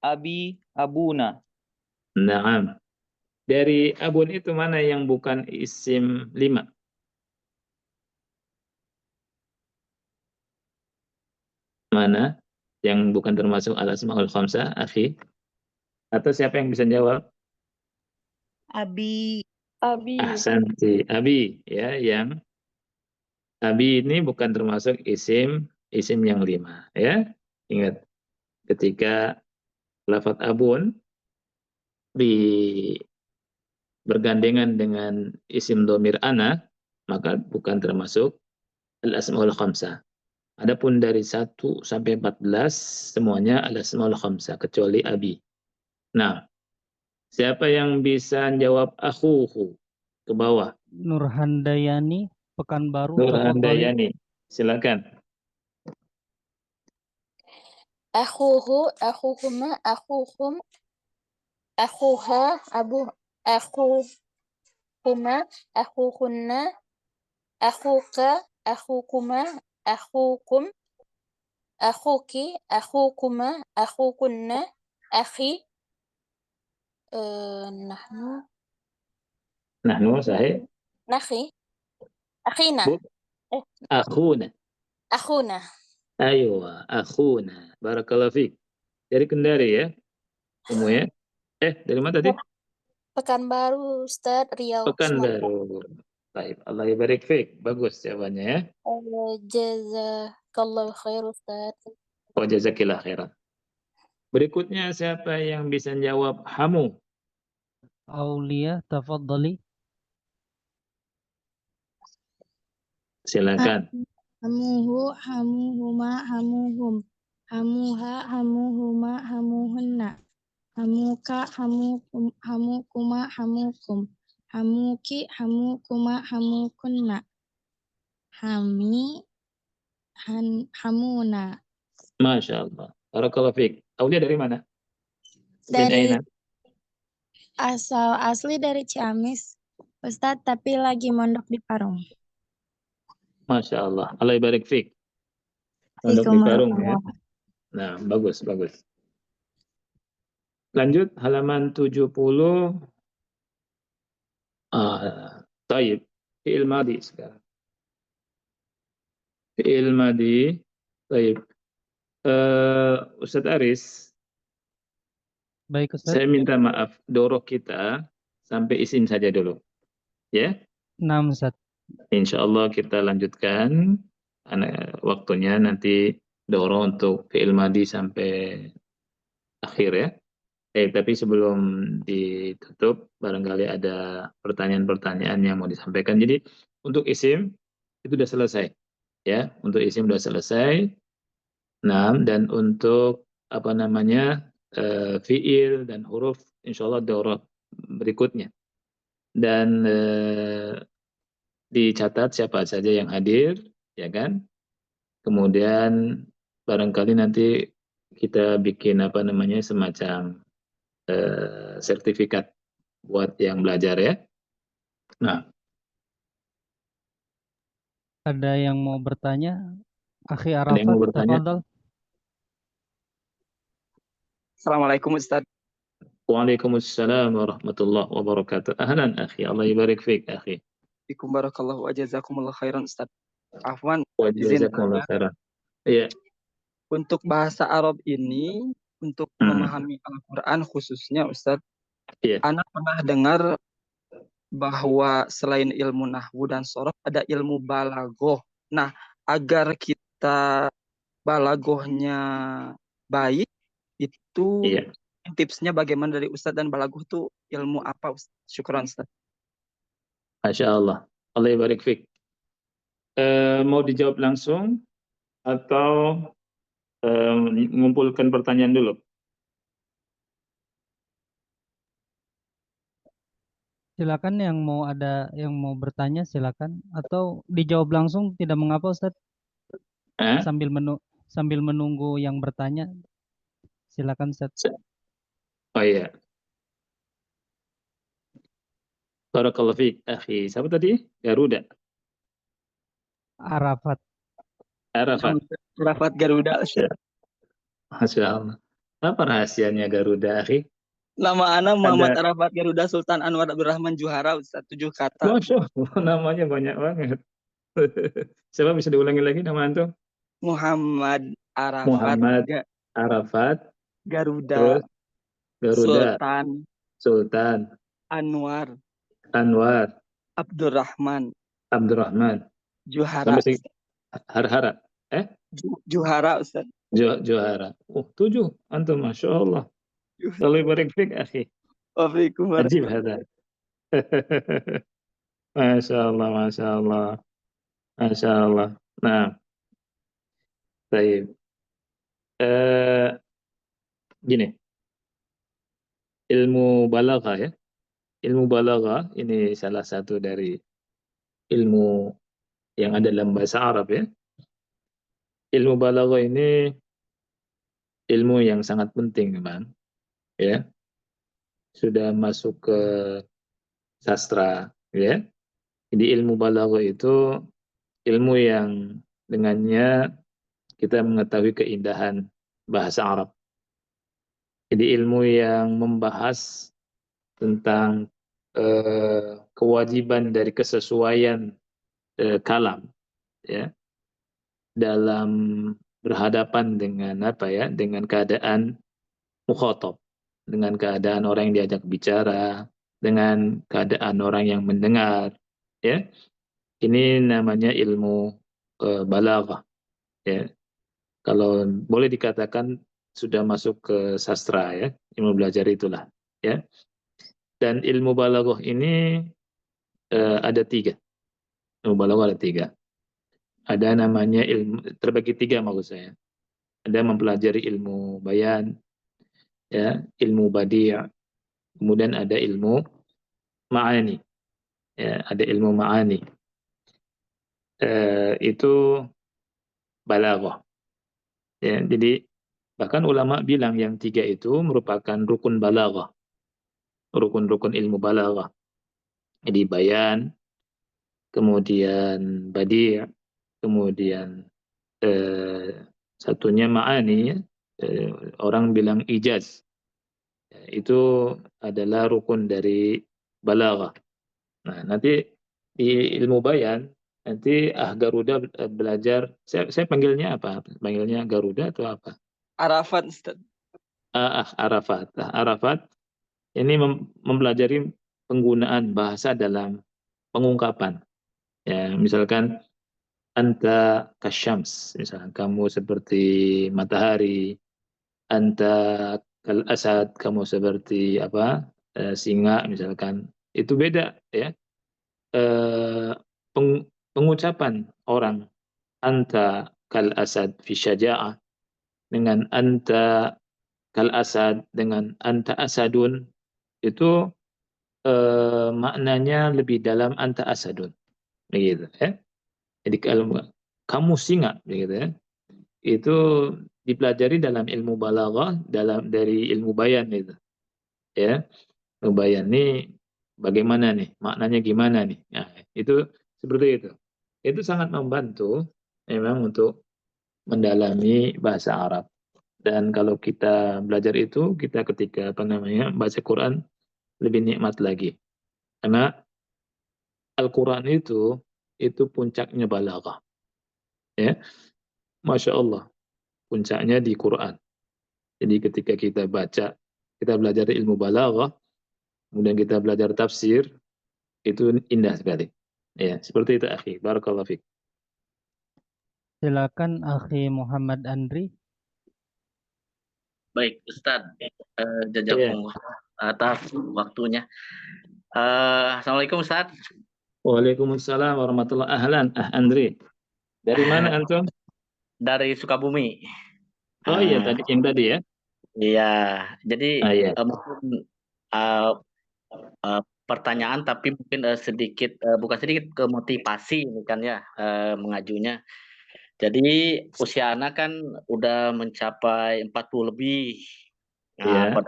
Abi, abuna. Naam. Dari abun itu mana yang bukan isim 5? Mana yang bukan termasuk al-asmaul khamsah, Akhi? Atau siapa yang bisa jawab? Abi. Ahsanti. Abi, ya, yang Abi ini bukan termasuk isim yang 5, ya. Ingat, ketika lafaz abun bergandengan dengan isim domir ana, maka bukan termasuk al-asmaul khamsah. Adapun dari 1 sampai 14 semuanya al-asmaul khamsah kecuali abi. Nah, siapa yang bisa jawab akhuhu? Ke bawah. Nurhandayani, Pekanbaru, Nur tafadhali. Handayani. Silakan. Akhuhu, akhuhuma, akhuhum, akhuha, akhu, Huma, akhukunna, akhuka, akhukuma, akhukum, akhuki, akhukuma, akhukunna, akhi, nahnu, Nahnu sahih. nakhi, akhina, Bu, akhuna. akhuna. Aywa, akhuna. Barakallahu fiik. Dari Kendari ya, ya. Dari mana tadi? Pekanbaru, Ustaz, Riau, Sumatera. Pekanbaru. Baik, Allah barik fiik. Bagus jawabannya ya. Jazakallahu khair, Ustaz. Wa jazakillah khairan. Berikutnya siapa yang bisa jawab hamu? Aulia, tafadhali. Silakan. Hamuhu, hamuhuma, hamuhum. Hamuha, hamuhuma, hamuhunna. Hamuka, hamukum, hamukuma, hamukum. Hamuki, hamukuma, hamukunna. Hami, hamuna. Masya Allah. Barakallahu fiik. Aulia dari mana? Dari Aina? asal asli dari Ciamis, Ustadz, tapi lagi mondok di Parung. Masya Allah. Allah barik fiik. Mondok di Parung ya. Assalamualaikum. Nah, bagus, bagus. Lanjut halaman 70. Taib. Fi'il madi sekarang. Fi'il madi. Taib. Ustadz Aris, Baik, Ustaz. saya minta maaf, dorok kita sampai isim saja dulu. Ya, 6, Ustaz. insya Allah kita lanjutkan. Waktunya nanti dorong untuk fi'il madi sampai akhir ya. Tapi sebelum ditutup, barangkali ada pertanyaan-pertanyaan yang mau disampaikan. Jadi untuk isim itu sudah selesai, ya. Untuk isim sudah selesai. Nah, dan untuk apa namanya fiil dan huruf, insya Allah daurah berikutnya. Dan dicatat siapa saja yang hadir, ya kan? Kemudian barangkali nanti kita bikin apa namanya semacam sertifikat buat yang belajar ya. Nah, Ada yang mau bertanya? Akhi ada yang Arafat, mau bertanya? tafadhal. Assalamualaikum Ustaz. Waalaikumsalam warahmatullahi wabarakatuh. Ahlan akhi, Allah ibarik fiik akhi. Fikum barakallahu wa jazakumullah khairan Ustaz. Afwan, Wa izin jazakumullah tanya. khairan. Iya. Untuk bahasa Arab ini, untuk memahami Al-Quran khususnya Ustaz, Iya. Anak pernah dengar bahwa selain ilmu nahwu dan sorof ada ilmu balagoh. Nah, agar kita balagohnya baik, itu Iya. tipsnya bagaimana dari Ustadz, dan balagoh itu ilmu apa Ustadz? Syukran Ustadz. Masya Allah. Allah ibarik fiik. Mau dijawab langsung atau mengumpulkan pertanyaan dulu? Silakan yang mau bertanya silakan, atau dijawab langsung tidak mengapa, Ustaz. Sambil menunggu yang bertanya. Silakan, Ustaz. Oh iya. Barakallahu fiik akhi. Siapa tadi? Garuda. Arafat. Arafat Garuda. Masya Allah. Apa rahasianya Garuda akhi? Nama anak Muhammad Arafat Garuda Sultan Anwar Abdurrahman Juhara Ustaz, 7 kata. Masya Allah, namanya banyak banget. Siapa bisa diulangi lagi nama antum? Muhammad Arafat. Muhammad Arafat Garuda. Terus Garuda. Sultan Anwar Abdurrahman Juhara. Harhara. Juhara Ustaz. Juhara. 7 antum, Masya Allah. Allah barik fiik akhi. Waalaikumsalam. Ajib hada. Masya Allah, Masya Allah. Masya Allah. Nah, baik. Gini. Ilmu balaghah ya. Ilmu balaghah ini salah satu dari ilmu yang ada dalam bahasa Arab ya. Ilmu balaghah ini ilmu yang sangat penting memang. Ya. Sudah masuk ke sastra Ya. Jadi ilmu balaghah itu ilmu yang dengannya kita mengetahui keindahan bahasa Arab. Jadi ilmu yang membahas tentang kewajiban dari kesesuaian kalam, ya, dalam berhadapan dengan dengan keadaan mukhatab, dengan keadaan orang yang diajak bicara, dengan keadaan orang yang mendengar, ya. Ini namanya ilmu balaghah, ya. Kalau boleh dikatakan sudah masuk ke sastra, ya, ilmu belajar itulah, ya. Dan ilmu balaghah ini ada 3. Ilmu balaghah ada 3. Ada namanya ilmu, terbagi 3 maksud saya. Ada mempelajari ilmu bayan, ya, ilmu badi', kemudian ada ilmu ma'ani, ya, ada ilmu ma'ani. Itu balaghah, ya. Jadi bahkan ulama bilang yang 3 itu merupakan rukun balaghah, rukun-rukun ilmu balaghah. Jadi bayan, kemudian badi', kemudian satunya ma'ani, ya. Orang bilang ijaz. Itu adalah rukun dari balaghah. Nah, nanti di ilmu bayan, nanti Garuda belajar, saya panggilnya apa? Panggilnya Garuda atau apa? Arafat, Ustaz. Arafat. Arafat ini mempelajari penggunaan bahasa dalam pengungkapan. Ya, misalkan anta kasyams, misalkan kamu seperti matahari, anta kal asad, kamu seperti singa misalkan. Itu beda, ya. Pengucapan orang anta kal asad fi syaja'ah dengan anta kal asad dengan anta asadun itu maknanya lebih dalam anta asadun, begitu, ya. Jadi kalau kamu singa, begitu, ya. Itu dipelajari dalam ilmu balaghah, dari ilmu bayan itu, ya. Ilmu bayan ini bagaimana nih, maknanya gimana nih. Nah, itu seperti itu. Itu sangat membantu memang untuk mendalami bahasa Arab. Dan kalau kita belajar itu, kita ketika baca Quran lebih nikmat lagi. Karena Al-Quran itu puncaknya balaghah, ya. Masya Allah, puncaknya di Quran. Jadi ketika kita baca, kita belajar ilmu balaghah, kemudian kita belajar tafsir, itu indah sekali. Ya, seperti itu, akhi. Barakallahu fiik. Silakan Akhi Muhammad Andri. Baik, Ustadz, Iya. jazakumullah atas waktunya. Assalamualaikum, Ustadz. Waalaikumsalam warahmatullahi wabarakatuh. Ahlan, Andri. Dari mana antum? Dari Sukabumi. Oh iya, yang tadi ya. Iya, jadi Iya. mungkin pertanyaan tapi mungkin sedikit bukan sedikit ke motivasi ini kan ya mengajunya. Jadi usia anak kan udah mencapai 40 lebih. Nah, Iya.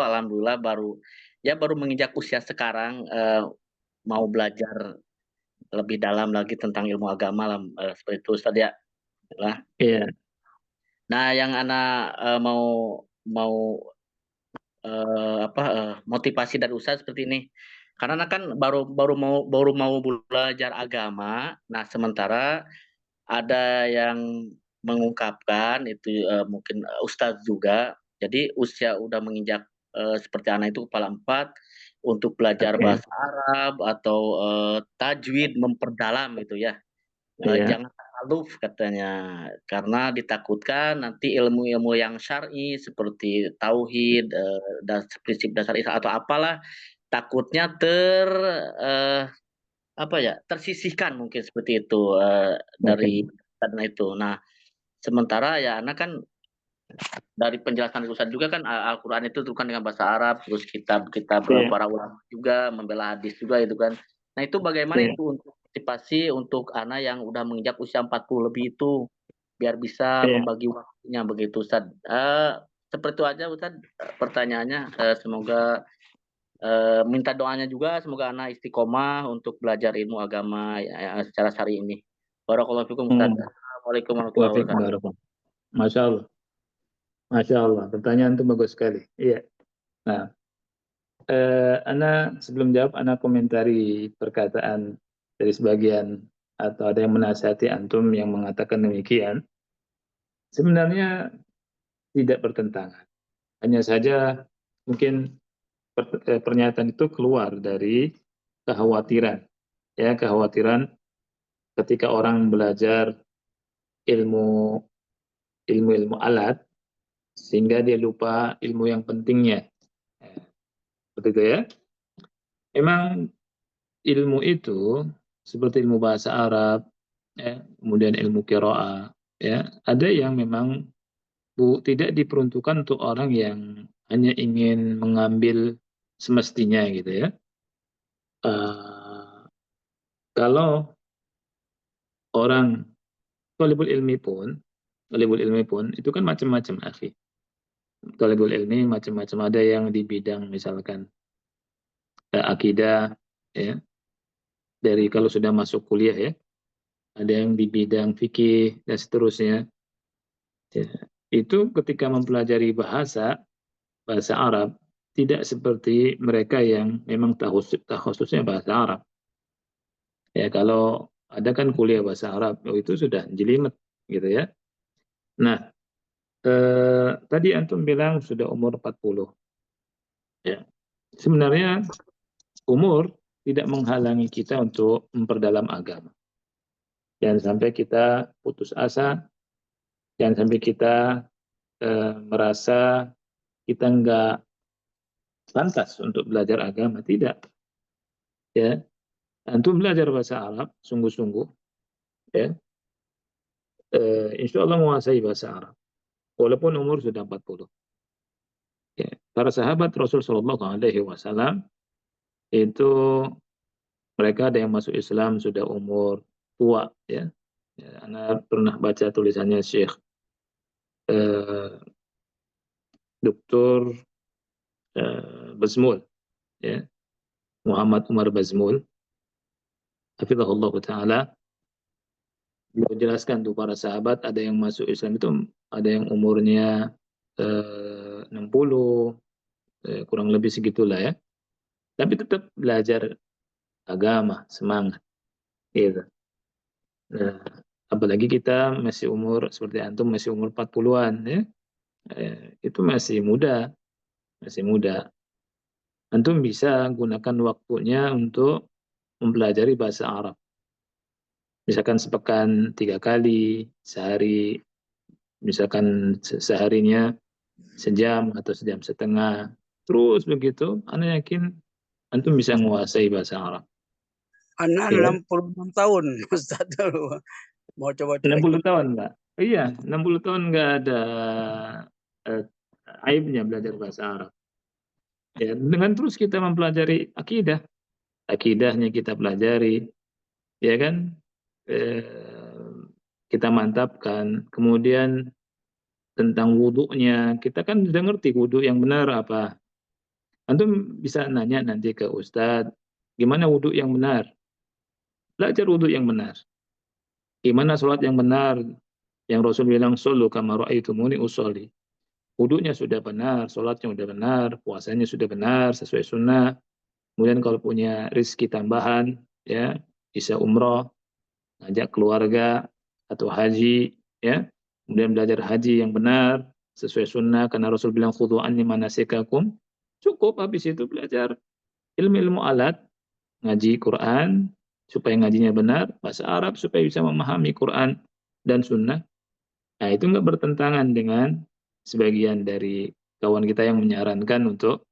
alhamdulillah baru menginjak usia sekarang mau belajar lebih dalam lagi tentang ilmu agama lah, seperti itu Ustaz ya. Lah. Iya. Nah, yang anak mau motivasi dari Ustaz seperti ini. Karena anak kan baru mau belajar agama. Nah, sementara ada yang mengungkapkan itu mungkin Ustaz juga. Jadi usia udah menginjak seperti anak itu kepala 4 untuk belajar bahasa Arab atau tajwid memperdalam gitu ya. Jangan takalluf katanya, karena ditakutkan nanti ilmu-ilmu yang syar'i seperti tauhid, prinsip dasar Islam atau apalah, takutnya tersisihkan mungkin seperti itu dari karena itu. Nah, sementara ya anak kan dari penjelasan Ustaz juga kan Al-Qur'an itu kan dengan bahasa Arab, terus kitab-kitab para ulama juga membela hadis juga itu kan. Nah, itu bagaimana itu untuk motivasi untuk anak yang udah menginjak usia 40 lebih itu biar bisa membagi waktunya begitu Ustaz. Seperti itu aja Ustaz pertanyaannya. Semoga minta doanya juga semoga anak istiqomah untuk belajar ilmu agama ya, secara syar'i ini. Barakallahu fikum Ustaz. Assalamualaikum warahmatullahi Wafik wabarakatuh. barakallah. Masya Allah. Masya Allah. Pertanyaan itu bagus sekali. Iya. Nah, Ana sebelum jawab, Ana komentari perkataan dari sebagian atau ada yang menasihati antum yang mengatakan demikian. Sebenarnya tidak bertentangan. Hanya saja mungkin pernyataan itu keluar dari kekhawatiran. Ya, kekhawatiran ketika orang belajar ilmu alat sehingga dia lupa ilmu yang pentingnya. Begitu ya. Memang ilmu itu seperti ilmu bahasa Arab, ya, kemudian ilmu qiraah, ya, ada yang memang tidak diperuntukkan untuk orang yang hanya ingin mengambil semestinya gitu ya. Kalau orang talibul ilmi pun itu kan macam-macam, akhi. Talibul ilmi macam-macam, ada yang di bidang misalkan akidah, ya, dari kalau sudah masuk kuliah ya, ada yang di bidang fikih dan seterusnya. Ya. Itu ketika mempelajari bahasa Arab tidak seperti mereka yang memang khususnya bahasa Arab. Ya, kalau ada kan kuliah bahasa Arab, itu sudah jelimet gitu ya. Nah, tadi antum bilang sudah umur 40. Ya. Sebenarnya umur tidak menghalangi kita untuk memperdalam agama. Jangan sampai kita putus asa, jangan sampai kita merasa kita nggak pantas untuk belajar agama. Tidak. Ya. Antum belajar bahasa Arab sungguh-sungguh, ya. Insya Allah menguasai bahasa Arab walaupun umur sudah 40. Ya. Para sahabat Rasul Shallallahu Alaihi Wasallam itu mereka ada yang masuk Islam sudah umur tua, ya. Ya, Anda pernah baca tulisannya Syekh Dr. Bazmul, ya, Muhammad Umar Bazmul, hafizahullah taala. Beliau jelaskan tuh para sahabat ada yang masuk Islam itu ada yang umurnya 60, kurang lebih segitulah ya. Tapi tetap belajar agama, semangat. Gitu. Nah, apalagi kita masih umur seperti antum masih umur 40-an ya. Itu masih muda, Antum bisa gunakan waktunya untuk mempelajari bahasa Arab. Misalkan sepekan 3 kali, sehari, misalkan seharinya sejam atau sejam setengah. Terus begitu, Anda yakin antum bisa menguasai bahasa Arab. Anak Ya. 66 tahun, Ustaz. Mau coba 60 tahun, Mbak. Iya, 60 tahun nggak ada aibnya belajar bahasa Arab. Ya, dengan terus kita mempelajari akidahnya kita pelajari, ya kan? Kita mantapkan. Kemudian tentang wudhunya, kita kan sudah ngerti wudhu yang benar apa. Antum bisa nanya nanti ke Ustadz, gimana wudhu yang benar? Belajar wudhu yang benar. Gimana sholat yang benar? Yang Rasul bilang, "Shollu kama ra'aitumuni usolli." Wudhunya sudah benar, sholatnya sudah benar, puasanya sudah benar, sesuai sunnah. Kemudian kalau punya rezeki tambahan, ya bisa umroh, ngajak keluarga atau haji, ya. Kemudian belajar haji yang benar, sesuai sunnah, karena Rasul bilang, "Khudhu anni manasikakum." Cukup habis itu belajar ilmu-ilmu alat, ngaji Quran, supaya ngajinya benar, bahasa Arab supaya bisa memahami Quran dan sunnah. Nah, itu nggak bertentangan dengan sebagian dari kawan kita yang menyarankan untuk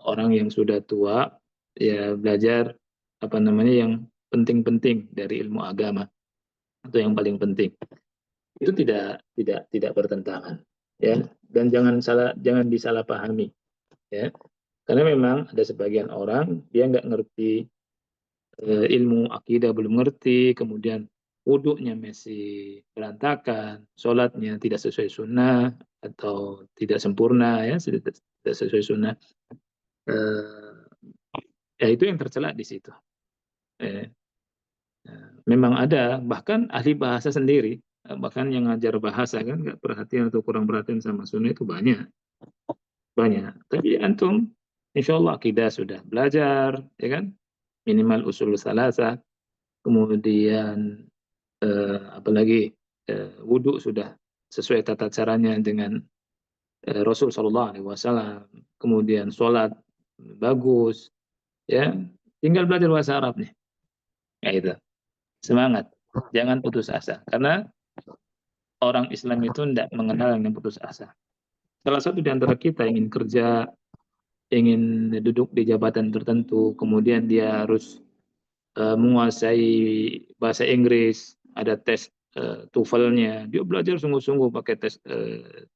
orang yang sudah tua ya belajar yang penting-penting dari ilmu agama atau yang paling penting. Itu tidak bertentangan, ya. Dan jangan disalahpahami, ya. Karena memang ada sebagian orang dia nggak ngerti ilmu akidah, belum ngerti, kemudian wudhunya masih berantakan, sholatnya tidak sesuai sunnah atau tidak sempurna, ya, tidak sesuai sunnah. Eh, ya itu yang tercela di situ. Memang ada bahkan ahli bahasa sendiri, bahkan yang ngajar bahasa kan nggak perhatian atau kurang perhatian sama sunnah itu banyak. Tapi antum insya Allah akidah sudah belajar, ya kan, minimal usul salasah, kemudian apalagi wudhu sudah sesuai tata caranya dengan Rasul Shallallahu Alaihi Wasallam, kemudian sholat bagus, ya, tinggal belajar bahasa Arab nih, ya itu, semangat, jangan putus asa, karena orang Islam itu tidak mengenal yang putus asa. Salah satu di antara kita ingin kerja, ingin duduk di jabatan tertentu, kemudian dia harus menguasai bahasa Inggris, ada tes TOEFL-nya, dia belajar sungguh-sungguh pakai tes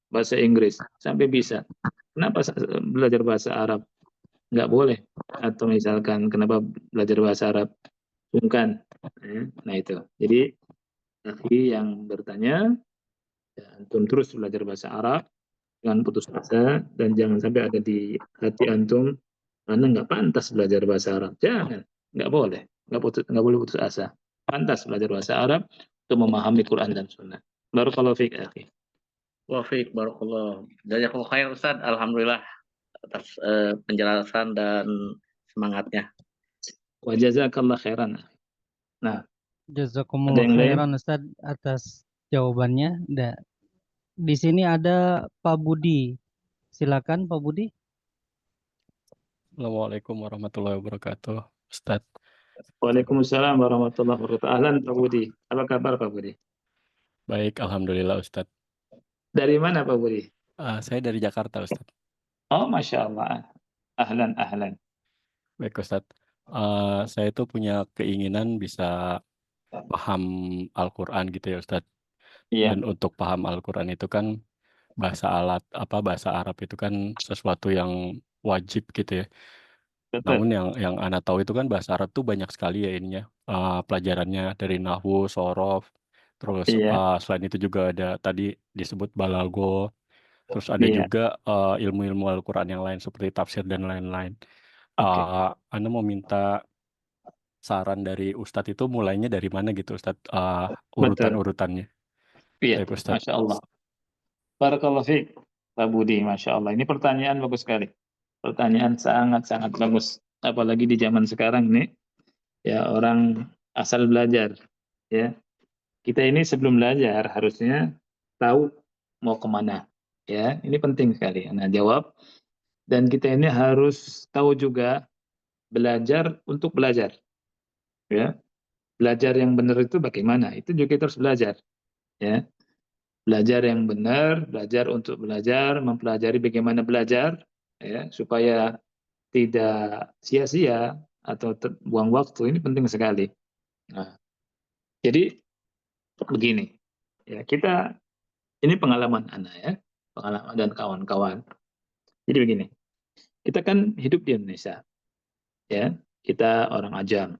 bahasa Inggris sampai bisa. Kenapa belajar bahasa Arab nggak boleh? Atau misalkan kenapa belajar bahasa Arab sungkan? Nah itu. Jadi akhi yang bertanya, ya, antum terus belajar bahasa Arab, jangan putus asa, dan jangan sampai ada di hati antum, Anda nggak pantas belajar bahasa Arab. Jangan, nggak boleh. Nggak boleh putus asa. Pantas belajar bahasa Arab untuk memahami Quran dan Sunnah. Barakallahu fiik, akhi. Wa fiik barakallah. Jazakallahu khair Ustaz. Alhamdulillah atas penjelasan dan semangatnya. Wa jazakallah khairan. Nah, Jazakumullah ada yang lain? khairan Ustaz atas jawabannya. Di sini ada Pak Budi. Silakan Pak Budi. Assalamualaikum warahmatullahi wabarakatuh, Ustadz. Waalaikumsalam warahmatullahi wabarakatuh. Ahlan Pak Budi. Apa kabar Pak Budi? Baik, alhamdulillah Ustadz. Dari mana Pak Budi? Saya dari Jakarta, Ustadz. Oh, Masya Allah. Ahlan. Baik, Ustadz. Saya itu punya keinginan bisa paham Al-Quran gitu ya, Ustadz. Iya. Dan untuk paham Al-Quran itu kan bahasa Arab itu kan sesuatu yang wajib gitu ya. Betul. Namun yang Ana tahu itu kan bahasa Arab tuh banyak sekali ya ininya, pelajarannya dari nahwu, shorof, terus Iya. selain itu juga ada tadi disebut balago, terus ada Iya. juga ilmu-ilmu Al-Quran yang lain seperti tafsir dan lain-lain. Oke. Ana mau minta saran dari Ustadz itu mulainya dari mana gitu Ustadz, Betul. urutan-urutannya. Iya, Baik Ustadz. Masya Allah. Barakallahu fiik, Pak Budi. Masya Allah. Ini pertanyaan bagus sekali. Pertanyaan sangat-sangat bagus. Apalagi di zaman sekarang ini, ya, orang asal belajar. Ya, kita ini sebelum belajar harusnya tahu mau kemana. Ya, ini penting sekali. Nah, jawab. Dan kita ini harus tahu juga belajar untuk belajar. Ya, belajar yang benar itu bagaimana? Itu juga kita harus belajar. Ya, belajar yang benar, belajar untuk belajar, mempelajari bagaimana belajar, ya, supaya tidak sia-sia atau buang waktu. Ini penting sekali. Nah, jadi begini, ya, kita ini pengalaman Ana, ya, pengalaman dan kawan-kawan. Jadi begini, kita kan hidup di Indonesia, ya, kita orang Ajam,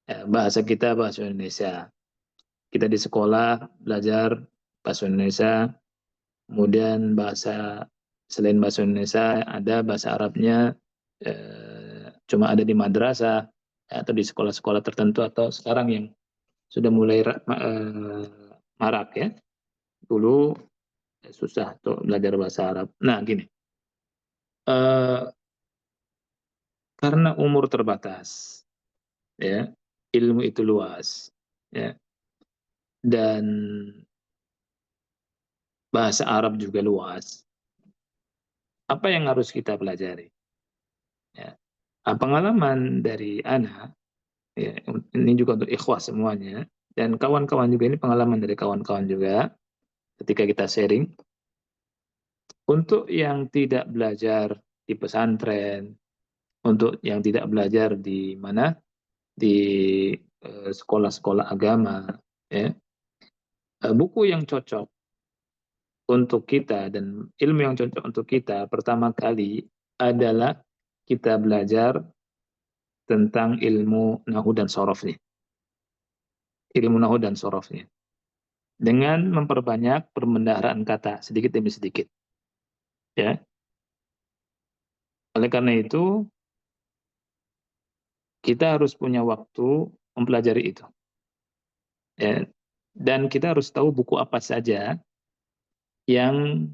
ya, bahasa kita bahasa Indonesia. Kita di sekolah belajar bahasa Indonesia, kemudian selain bahasa Indonesia ada bahasa Arabnya, cuma ada di madrasah atau di sekolah-sekolah tertentu, atau sekarang yang sudah mulai marak, ya. Dulu susah tuh belajar bahasa Arab. Nah, gini, karena umur terbatas, ya, ilmu itu luas, ya, dan bahasa Arab juga luas. Apa yang harus kita pelajari? Ya. Pengalaman dari Ana, ya, ini juga untuk ikhwah semuanya, dan kawan-kawan juga, ini pengalaman dari kawan-kawan juga, ketika kita sharing, untuk yang tidak belajar di pesantren, untuk yang tidak belajar di mana, di sekolah-sekolah agama, ya, buku yang cocok untuk kita dan ilmu yang cocok untuk kita pertama kali adalah kita belajar tentang ilmu nahwu dan sorofnya. Ilmu nahwu dan sorofnya. Dengan memperbanyak perbendaharaan kata sedikit demi sedikit. Ya. Oleh karena itu, kita harus punya waktu mempelajari itu. Ya. Dan kita harus tahu buku apa saja yang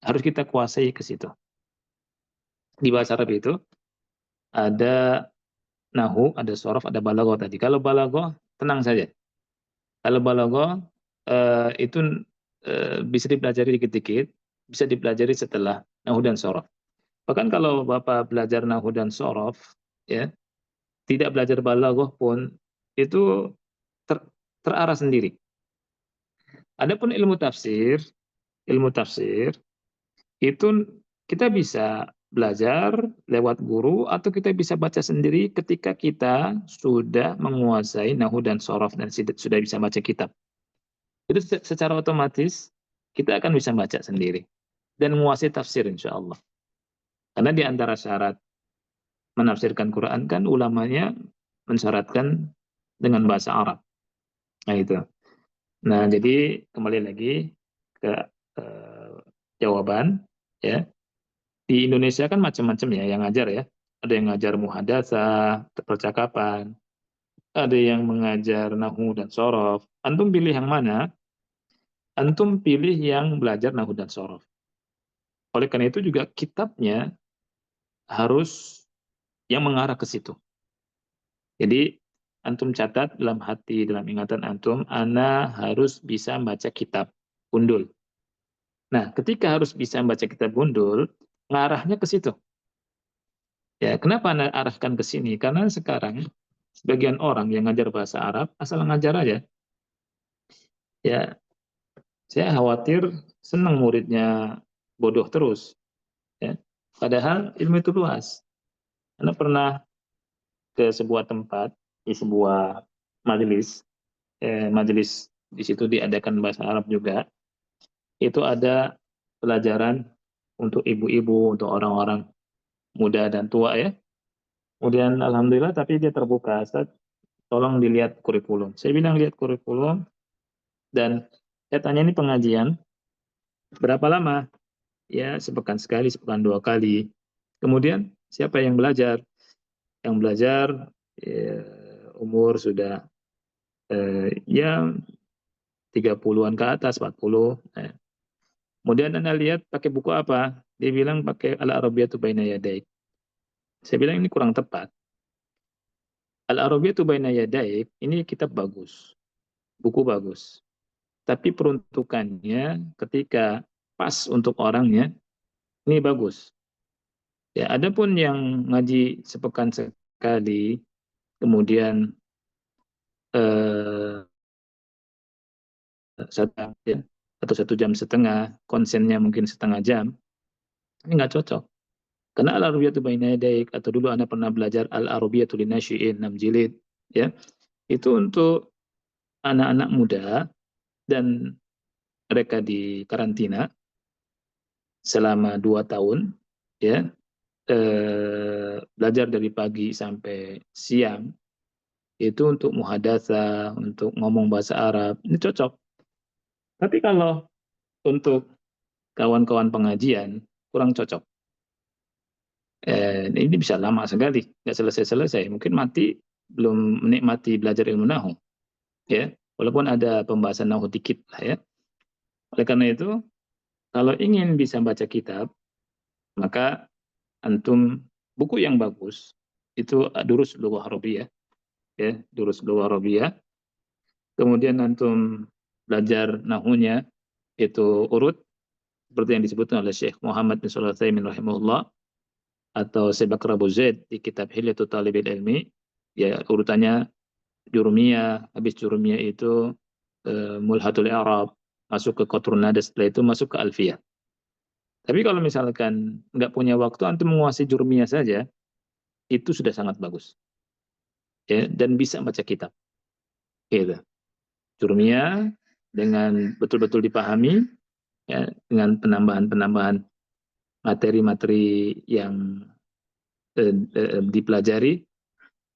harus kita kuasai ke situ. Di bahasa Arab itu ada nahu, ada sorof, ada balaghah tadi. Kalau balaghah tenang saja. Kalau balaghah itu bisa dipelajari dikit-dikit, bisa dipelajari setelah nahu dan sorof. Bahkan kalau Bapak belajar nahu dan sorof, ya, tidak belajar balaghah pun itu terarah sendiri. Adapun ilmu tafsir itu kita bisa belajar lewat guru atau kita bisa baca sendiri ketika kita sudah menguasai nahu dan sorof dan sudah bisa baca kitab. Itu secara otomatis kita akan bisa baca sendiri dan menguasai tafsir insya Allah. Karena di antara syarat menafsirkan Quran kan ulamanya mensyaratkan dengan bahasa Arab. Nah itu. Nah jadi kembali lagi ke jawaban, ya. Di Indonesia kan macam-macam ya yang ngajar ya. Ada yang ngajar muhadatsah, percakapan. Ada yang mengajar nahu dan sorof. Antum pilih yang mana? Antum pilih yang belajar nahu dan sorof. Oleh karena itu juga kitabnya harus yang mengarah ke situ. Jadi antum catat dalam hati, dalam ingatan antum, ana harus bisa baca kitab gundul. Nah, ketika harus bisa baca kitab gundul, ngarahnya ke situ. Ya, kenapa ana arahkan ke sini? Karena sekarang sebagian orang yang ngajar bahasa Arab asal ngajar aja. Ya, saya khawatir senang muridnya bodoh terus. Ya. Padahal ilmu itu luas. Anda pernah ke sebuah tempat, di sebuah majelis, majelis di situ diadakan bahasa Arab juga. Itu ada pelajaran untuk ibu-ibu, untuk orang-orang muda dan tua ya. Kemudian alhamdulillah tapi dia terbuka, Ustaz, tolong dilihat kurikulum. Saya bilang lihat kurikulum dan saya tanya ini pengajian berapa lama? Ya sepekan sekali, sepekan 2 kali. Kemudian siapa yang belajar? Yang belajar ya, umur sudah ya 30-an ke atas, 40. Nah, kemudian Anda lihat pakai buku apa? Dia bilang pakai Al-Arabiyatu Baina Yadaik. Saya bilang ini kurang tepat. Al-Arabiyatu Baina Yadaik ini kitab bagus. Buku bagus. Tapi peruntukannya ketika pas untuk orangnya, ini bagus. Ya, adapun yang ngaji sepekan sekali, kemudian ya, atau 1 jam setengah, konsennya mungkin setengah jam, ini nggak cocok. Karena Al-Arabiyatu Baina Yadaik, atau dulu Anda pernah belajar Al-Arabiyatu Linasyi'in 6 jilid, ya, itu untuk anak-anak muda dan mereka di karantina selama 2 tahun, ya, belajar dari pagi sampai siang, itu untuk muhadatsah, untuk ngomong bahasa Arab, ini cocok. Tapi kalau untuk kawan-kawan pengajian, kurang cocok. Ini bisa lama sekali, nggak selesai-selesai. Mungkin mati belum menikmati belajar ilmu nahu. Ya, walaupun ada pembahasan nahu dikit lah ya. Oleh karena itu, kalau ingin bisa baca kitab, maka antum buku yang bagus itu Durus Lughah Arabiyah, ya, Durus Lughah Arabiyah. Kemudian antum belajar nahunya itu urut seperti yang disebutkan oleh Syekh Muhammad bin Shalih Al-Utsaimin rahimahullah, atau Sebak Rabu Zaid di kitab Hilyatul Talibil Ilmi, ya urutannya Jurumiyah, habis Jurumiyah itu Mulhatul I'rab, masuk ke Qatrun Nada, setelah itu masuk ke Alfiyah. Tapi kalau misalkan nggak punya waktu, antum menguasai Jurumiyah saja, itu sudah sangat bagus. Ya, dan bisa baca kitab. Gitu. Jurumiyah dengan betul-betul dipahami, ya, dengan penambahan-penambahan materi-materi yang dipelajari,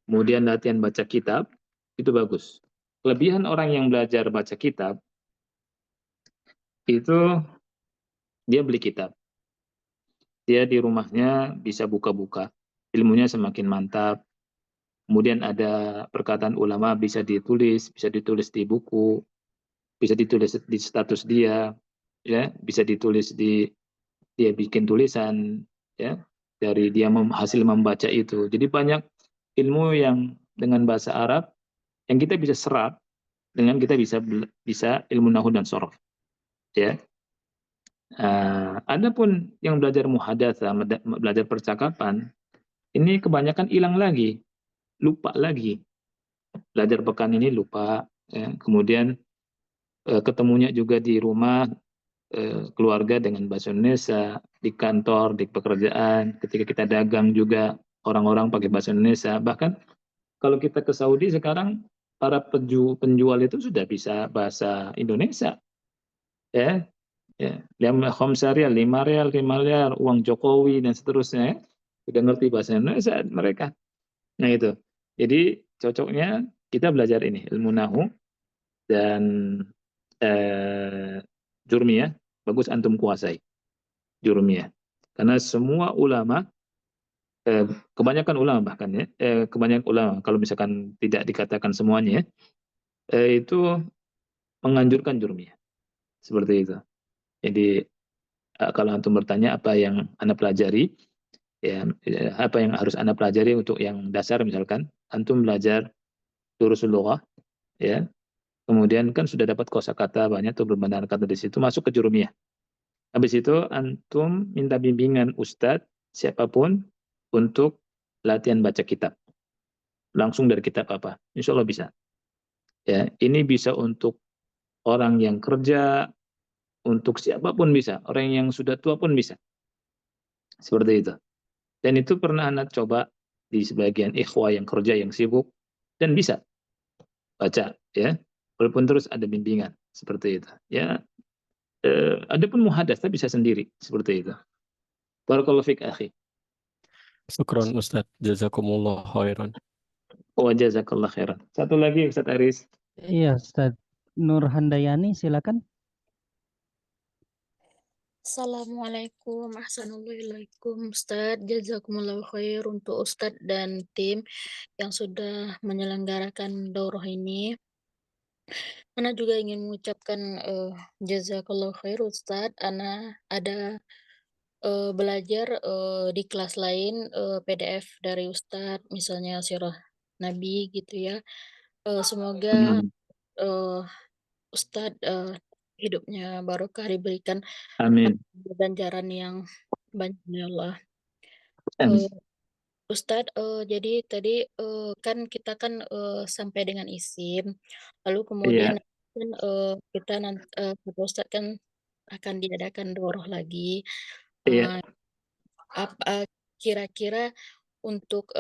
kemudian latihan baca kitab, itu bagus. Kelebihan orang yang belajar baca kitab, itu dia beli kitab. dia di rumahnya bisa buka-buka, ilmunya semakin mantap. Kemudian ada perkataan ulama bisa ditulis di buku, bisa ditulis di status dia, ya, bisa ditulis dia bikin tulisan, ya, dari dia hasil membaca itu. Jadi banyak ilmu yang dengan bahasa Arab yang kita bisa serap dengan kita bisa ilmu nahwu dan sorof, ya. Adapun yang belajar muhadatsah, belajar percakapan, ini kebanyakan hilang lagi, lupa lagi. Belajar pekan ini lupa, ya. Kemudian ketemunya juga di rumah, keluarga dengan bahasa Indonesia, di kantor, di pekerjaan, ketika kita dagang juga orang-orang pakai bahasa Indonesia. Bahkan kalau kita ke Saudi sekarang, para penjual itu sudah bisa bahasa Indonesia, ya. Ya, 5 rial, uang Jokowi dan seterusnya, ya. Sudah ngerti bahasa Indonesia mereka. Nah itu. Jadi cocoknya kita belajar ini ilmu nahu dan jurmiyah. Bagus antum kuasai jurmiyah. Karena semua ulama, kebanyakan ulama bahkan ya, kebanyakan ulama kalau misalkan tidak dikatakan semuanya, itu menganjurkan jurmiyah. Seperti itu. Jadi kalau antum bertanya apa yang Anda pelajari, ya, apa yang harus Anda pelajari untuk yang dasar, misalkan antum belajar durusul lughah, ya, kemudian kan sudah dapat kosakata banyak tuh, berbenah kata di situ, masuk ke jurumiyah. Habis itu antum minta bimbingan ustadz siapapun untuk latihan baca kitab, langsung dari kitab apa, insya Allah bisa. Ya, ini bisa untuk orang yang kerja, untuk siapapun bisa, orang yang sudah tua pun bisa. Seperti itu. Dan itu pernah anak coba di sebagian ikhwah yang kerja, yang sibuk, dan bisa baca, ya, walaupun terus ada bimbingan seperti itu, ya. Adapun muhadatsah bisa sendiri seperti itu. Barakallahu fik akhi. Syukron Ustadz, jazakumullah khairan. Wa jazakallah khairan. Satu lagi Ustaz Aris. Iya, Ustaz. Nur Handayani, silakan. Assalamualaikum, Assalamualaikum Ustadz, jazakumullah khair untuk Ustadz dan tim yang sudah menyelenggarakan daurah ini. Ana juga ingin mengucapkan jazakallah khair Ustadz. Ana ada belajar di kelas lain PDF dari Ustadz, misalnya Sirah Nabi gitu ya. Semoga Ustadz hidupnya barokah, diberikan Amin. ganjaran yang banyak ya Allah. Amin. Ustadz, jadi tadi kan kita kan sampai dengan isim, lalu kemudian Iya. kan kita nanti kata Ustadz kan akan diadakan daurah lagi. Iya. Apa kira-kira untuk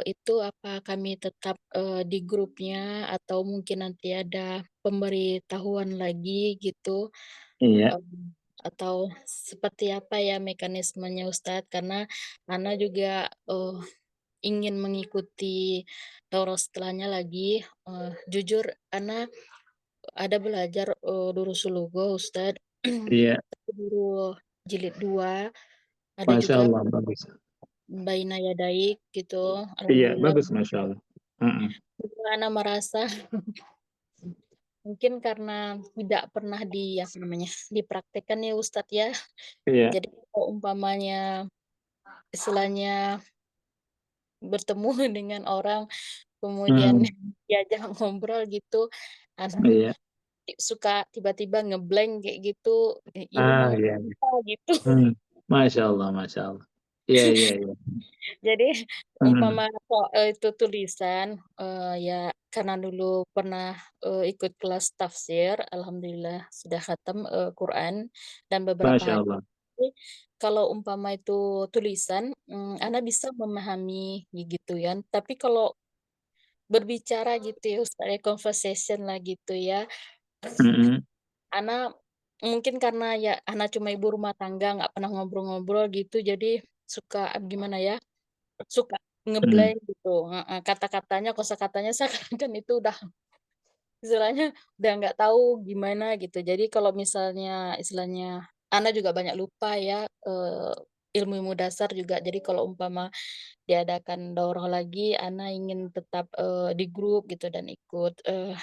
itu apa kami tetap di grupnya atau mungkin nanti ada pemberitahuan lagi gitu, Iya. atau seperti apa ya mekanismenya Ustadz? Karena Ana juga ingin mengikuti daurah setelahnya lagi. Jujur Ana ada belajar Durusul Lugha Ustadz. Iya. Baru jilid 2. Ada Masya juga Allah, bagus. Baina Yadaik gitu. Iya, Alhamdulillah. bagus Masya Allah. Ana merasa mungkin karena tidak pernah dipraktekkan ya Ustadz ya. Iya. Jadi kalau umpamanya istilahnya bertemu dengan orang kemudian diajak ngobrol gitu, Iya. suka tiba-tiba ngeblank kayak gitu, ini mau Iya. apa gitu. Masya Allah, Masya Allah. Iya, iya, iya. Jadi umpama itu tulisan, ya karena dulu pernah ikut kelas tafsir, alhamdulillah sudah khatam Quran dan beberapa Masya hadis. Allah. Kalau umpama itu tulisan, Ana bisa memahami gitu ya. Tapi kalau berbicara gitu ya Ustaz ya, conversation lah gitu ya. Ana mungkin karena ya Ana cuma ibu rumah tangga, nggak pernah ngobrol-ngobrol gitu, jadi suka gimana ya, suka ngeblank gitu. Kata-katanya, kosakatanya seakan-akan itu udah istilahnya udah nggak tahu gimana gitu. Jadi kalau misalnya istilahnya Ana juga banyak lupa ya, ilmu-ilmu dasar juga. Jadi kalau umpama diadakan daurah lagi, Ana ingin tetap di grup gitu dan ikut.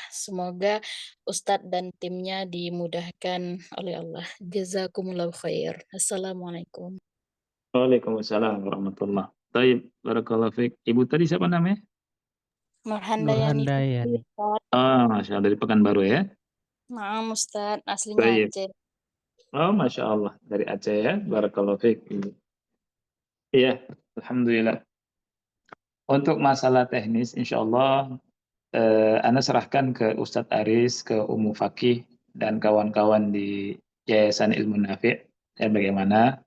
Semoga Ustadz dan timnya dimudahkan oleh Allah. Jazakumullahu khair. Assalamualaikum. Waalaikumsalam warahmatullah. Taib, barakallahu fiik. Ibu tadi siapa namanya? Nurhandayani Nurhandayani. Fikri, Ustadz. Masya Allah, dari Pekanbaru ya. Maaf Ustadz, aslinya Taib. Aceh. Masya Allah, dari Aceh ya. Barakallahu fiik. Iya, alhamdulillah. Untuk masalah teknis, insya Allah, Anda serahkan ke Ustadz Aris, ke Ummu Fakih, dan kawan-kawan di Yayasan Ilmu Nafi', ya, bagaimana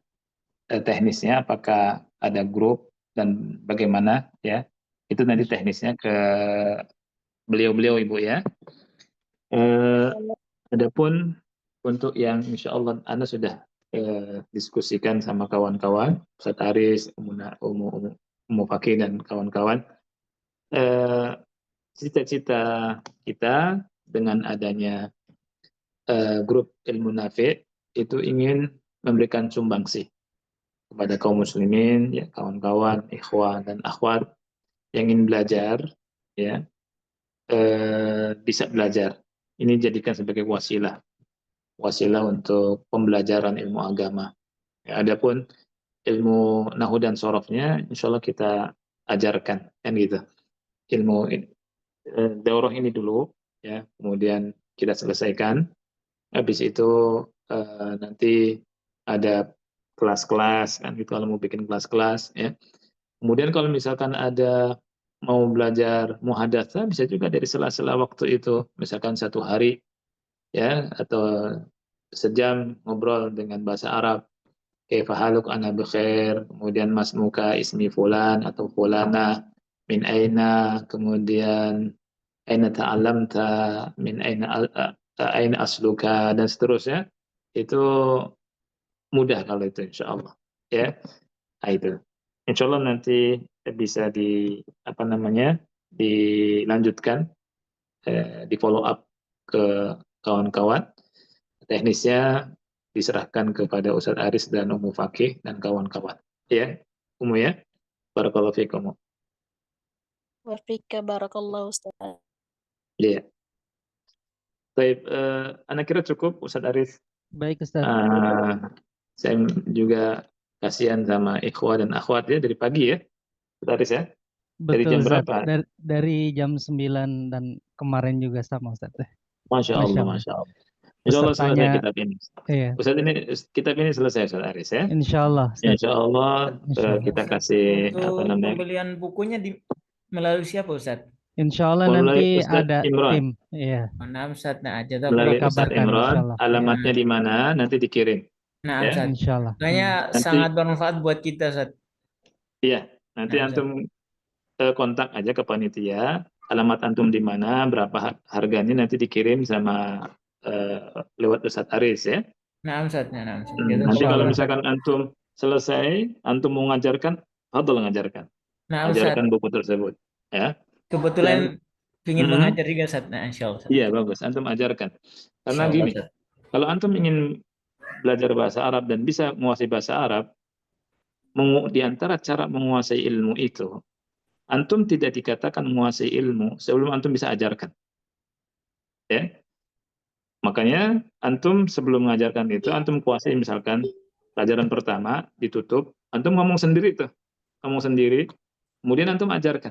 teknisnya, apakah ada grup, dan bagaimana, ya. Itu nanti teknisnya ke beliau-beliau, Ibu, ya. Adapun untuk yang insya Allah Anda sudah diskusikan sama kawan-kawan, Ustadz Aris, Ummu Fakih, dan kawan-kawan, cita-cita kita dengan adanya grup Ilmu Nafi' itu ingin memberikan sumbangsih kepada kaum muslimin, ya, kawan-kawan, ikhwan dan akhwat yang ingin belajar, ya, bisa belajar. Ini jadikan sebagai wasilah untuk pembelajaran ilmu agama. Ya, adapun ilmu nahwu dan sorofnya, insya Allah kita ajarkan, kan gitu. Ilmu daurah ini dulu, ya, kemudian kita selesaikan. Habis itu nanti ada kelas-kelas, kan gitu, kalau mau bikin kelas-kelas, ya. Kemudian kalau misalkan ada mau belajar muhadatsah, bisa juga dari sela-sela waktu itu, misalkan 1 hari, ya, atau sejam ngobrol dengan bahasa Arab. Kaifa haluk, ana bikhair, kemudian masmuka, ismi fulan atau fulana, min aina, kemudian aina ta'allamta, min aina asluka, dan seterusnya. Itu mudah kalau itu, insya Allah, ya. Nah, itu insya Allah nanti bisa dilanjutkan, di follow up ke kawan-kawan. Teknisnya diserahkan kepada Ustadz Aris dan Ummu Fakih dan kawan-kawan, ya, Ummu, ya. Barakallahu fiikum. Wafika barakallahu Ustadz. Iya. Baik, Anda kira cukup, Ustadz Aris? Baik Ustadz. Saya juga kasihan sama ikhwah dan akhwat, ya, dari pagi, ya, Ustadz Aris, ya. Dari Betul jam Ustadz. berapa? Dari jam 9 dan kemarin juga sama Ustadz. Masya Allah, Masya Allah. Insya Allah selesai kitab ini. Iya. Kitab ini selesai, Ustadz Aris, ya. Insya Allah. Insya Allah kita kasih pembelian bukunya melalui siapa, Ustadz? Insya Allah nanti ada tim. Iya. Nah, Ustadz, melalui Ustadz Imran. Alamatnya di mana? Nanti dikirim. Nah, ya. Ustadz. Insya Allah. Kayaknya sangat bermanfaat buat kita, Ustadz. Iya. Nanti antum kontak aja ke panitia. Alamat antum di mana? Berapa harganya? Nanti dikirim sama lewat Ustadz Aris, ya. Nah, Ustadz. Nanti kalau misalkan antum selesai, antum mau ngajarkan, fadhol ngajarkan. Nah, ajarkan buku tersebut, ya. Kebetulan ingin mengajar juga, Ustadz. Nah, insya Allah. Iya, bagus. Antum ajarkan. Karena gini, kalau antum ingin belajar bahasa Arab dan bisa menguasai bahasa Arab, di antara cara menguasai ilmu itu, antum tidak dikatakan menguasai ilmu sebelum antum bisa ajarkan. Ya. Makanya antum sebelum mengajarkan itu, antum kuasai misalkan pelajaran pertama ditutup, antum ngomong sendiri tuh. Ngomong sendiri, kemudian antum ajarkan.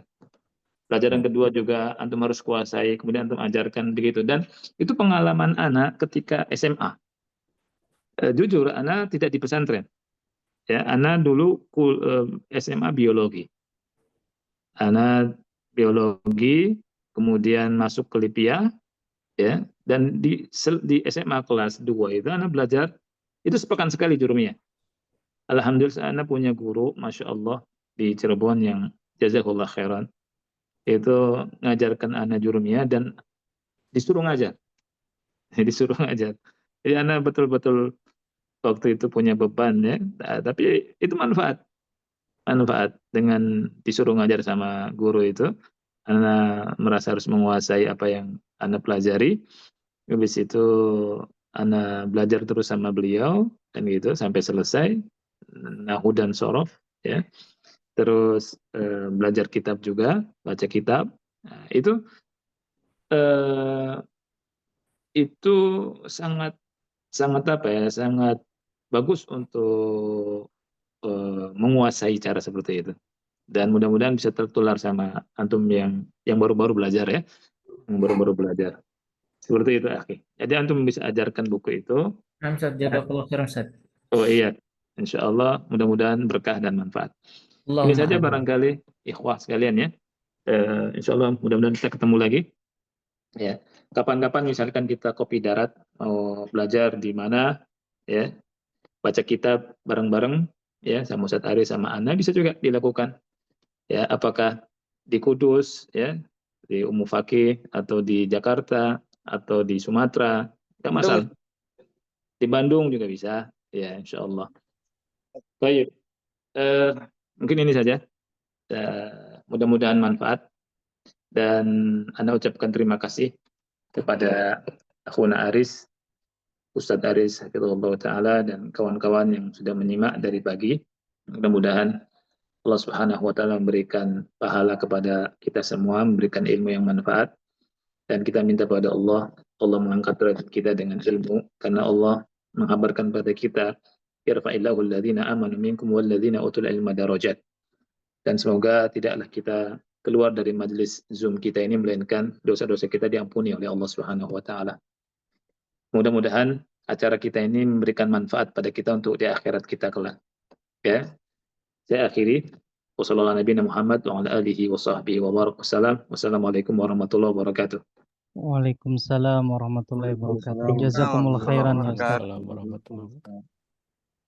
Pelajaran kedua juga antum harus kuasai, kemudian antum ajarkan, begitu. Dan itu pengalaman anak ketika SMA. Jujur, anak tidak di pesantren. Ya, anak dulu SMA biologi. Anak biologi, kemudian masuk ke Lipia, ya. Dan di SMA kelas 2 itu anak belajar itu sepekan sekali jurumiyah. Alhamdulillah anak punya guru, masya Allah, di Cirebon yang jazakallah khairan. Itu ngajarkan anak jurumiyah dan disuruh ngajar. Disuruh ngajar. Jadi anak betul-betul waktu itu punya beban, ya. Tapi itu manfaat dengan disuruh ngajar sama guru itu. Anak merasa harus menguasai apa yang anak pelajari. Habis itu anak belajar terus sama beliau dan gitu sampai selesai. nahwu dan sorof, ya. Terus belajar kitab juga, baca kitab. Nah, itu sangat apa ya, sangat bagus untuk menguasai cara seperti itu. Dan mudah-mudahan bisa tertular sama antum yang baru-baru belajar ya, yang baru-baru belajar. Seperti itu, akhi. Jadi antum bisa ajarkan buku itu. Ustaz, jazakallah khairan Ustaz. Oh iya, insya Allah mudah-mudahan berkah dan manfaat. Ini Allahumma saja amin. barangkali ikhwah sekalian ya. Insya Allah mudah-mudahan kita ketemu lagi. Ya, kapan-kapan misalkan kita kopi darat mau belajar di mana, ya, baca kitab bareng-bareng, ya, sama Ustadz Ari sama Ana bisa juga dilakukan. Ya, apakah di Kudus, ya, di Ummu Fakih atau di Jakarta atau di Sumatera, nggak masalah. Di Bandung juga bisa, ya, insya Allah. Baik, mungkin ini saja. Mudah-mudahan manfaat, dan Anda ucapkan terima kasih kepada Akhuna Aris, Ustadz Aris Hafizahullah Ta'ala, dan kawan-kawan yang sudah menyimak dari pagi. Mudah-mudahan Allah Subhanahu wa Ta'ala memberikan pahala kepada kita semua, memberikan ilmu yang manfaat, dan kita minta pada Allah mengangkat derajat kita dengan ilmu, karena Allah menghabarkan pada kita, yarfa'illahu alladhina amanu minkum walladhina utul ilma darajat. Dan semoga tidaklah kita keluar dari majelis Zoom kita ini melainkan dosa-dosa kita diampuni oleh Allah Subhanahu wa Ta'ala. Mudah-mudahan acara kita ini memberikan manfaat pada kita untuk di akhirat kita kelak. Ya. Saya akhiri. Wassalamualaikum warahmatullahi wabarakatuh. Waalaikumsalam warahmatullahi wabarakatuh. Jazakumullah khairan ya Ustaz.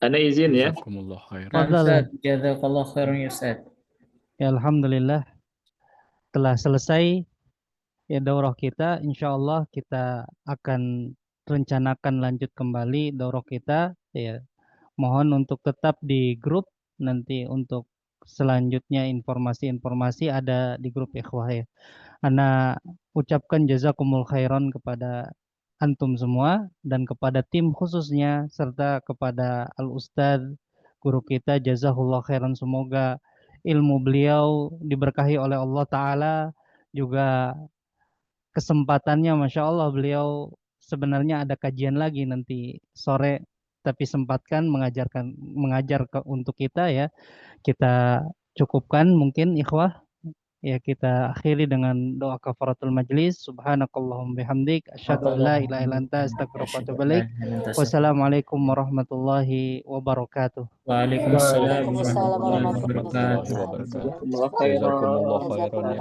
Ana izin ya. Jazakumullah khairan. Nah, Ustaz, jazakallah khairan ya Ustaz. Ya, alhamdulillah telah selesai ya daurah kita. Insya Allah kita akan rencanakan lanjut kembali daurah kita. Ya, mohon untuk tetap di grup, nanti untuk selanjutnya informasi-informasi ada di grup ikhwah ya. Ana ucapkan jazakumul khairan kepada antum semua dan kepada tim khususnya serta kepada Al-Ustadz guru kita, jazahullah khairan, semoga ilmu beliau diberkahi oleh Allah Ta'ala, juga kesempatannya Masya Allah beliau sebenarnya ada kajian lagi nanti sore, tapi sempatkan mengajar untuk kita ya. Kita cukupkan mungkin ikhwah. Ya, kita akhiri dengan doa kafaratul majlis. Subhanakallahumma bihamdik asyhadu an la ilaha illa anta astaghfiruka wa atubu ilaik. Wassalamualaikum warahmatullahi wabarakatuh. Waalaikumsalam Waalaikumsalam warahmatullahi warahmatullahi wabarakatuh. Jazakumullah khairan ya.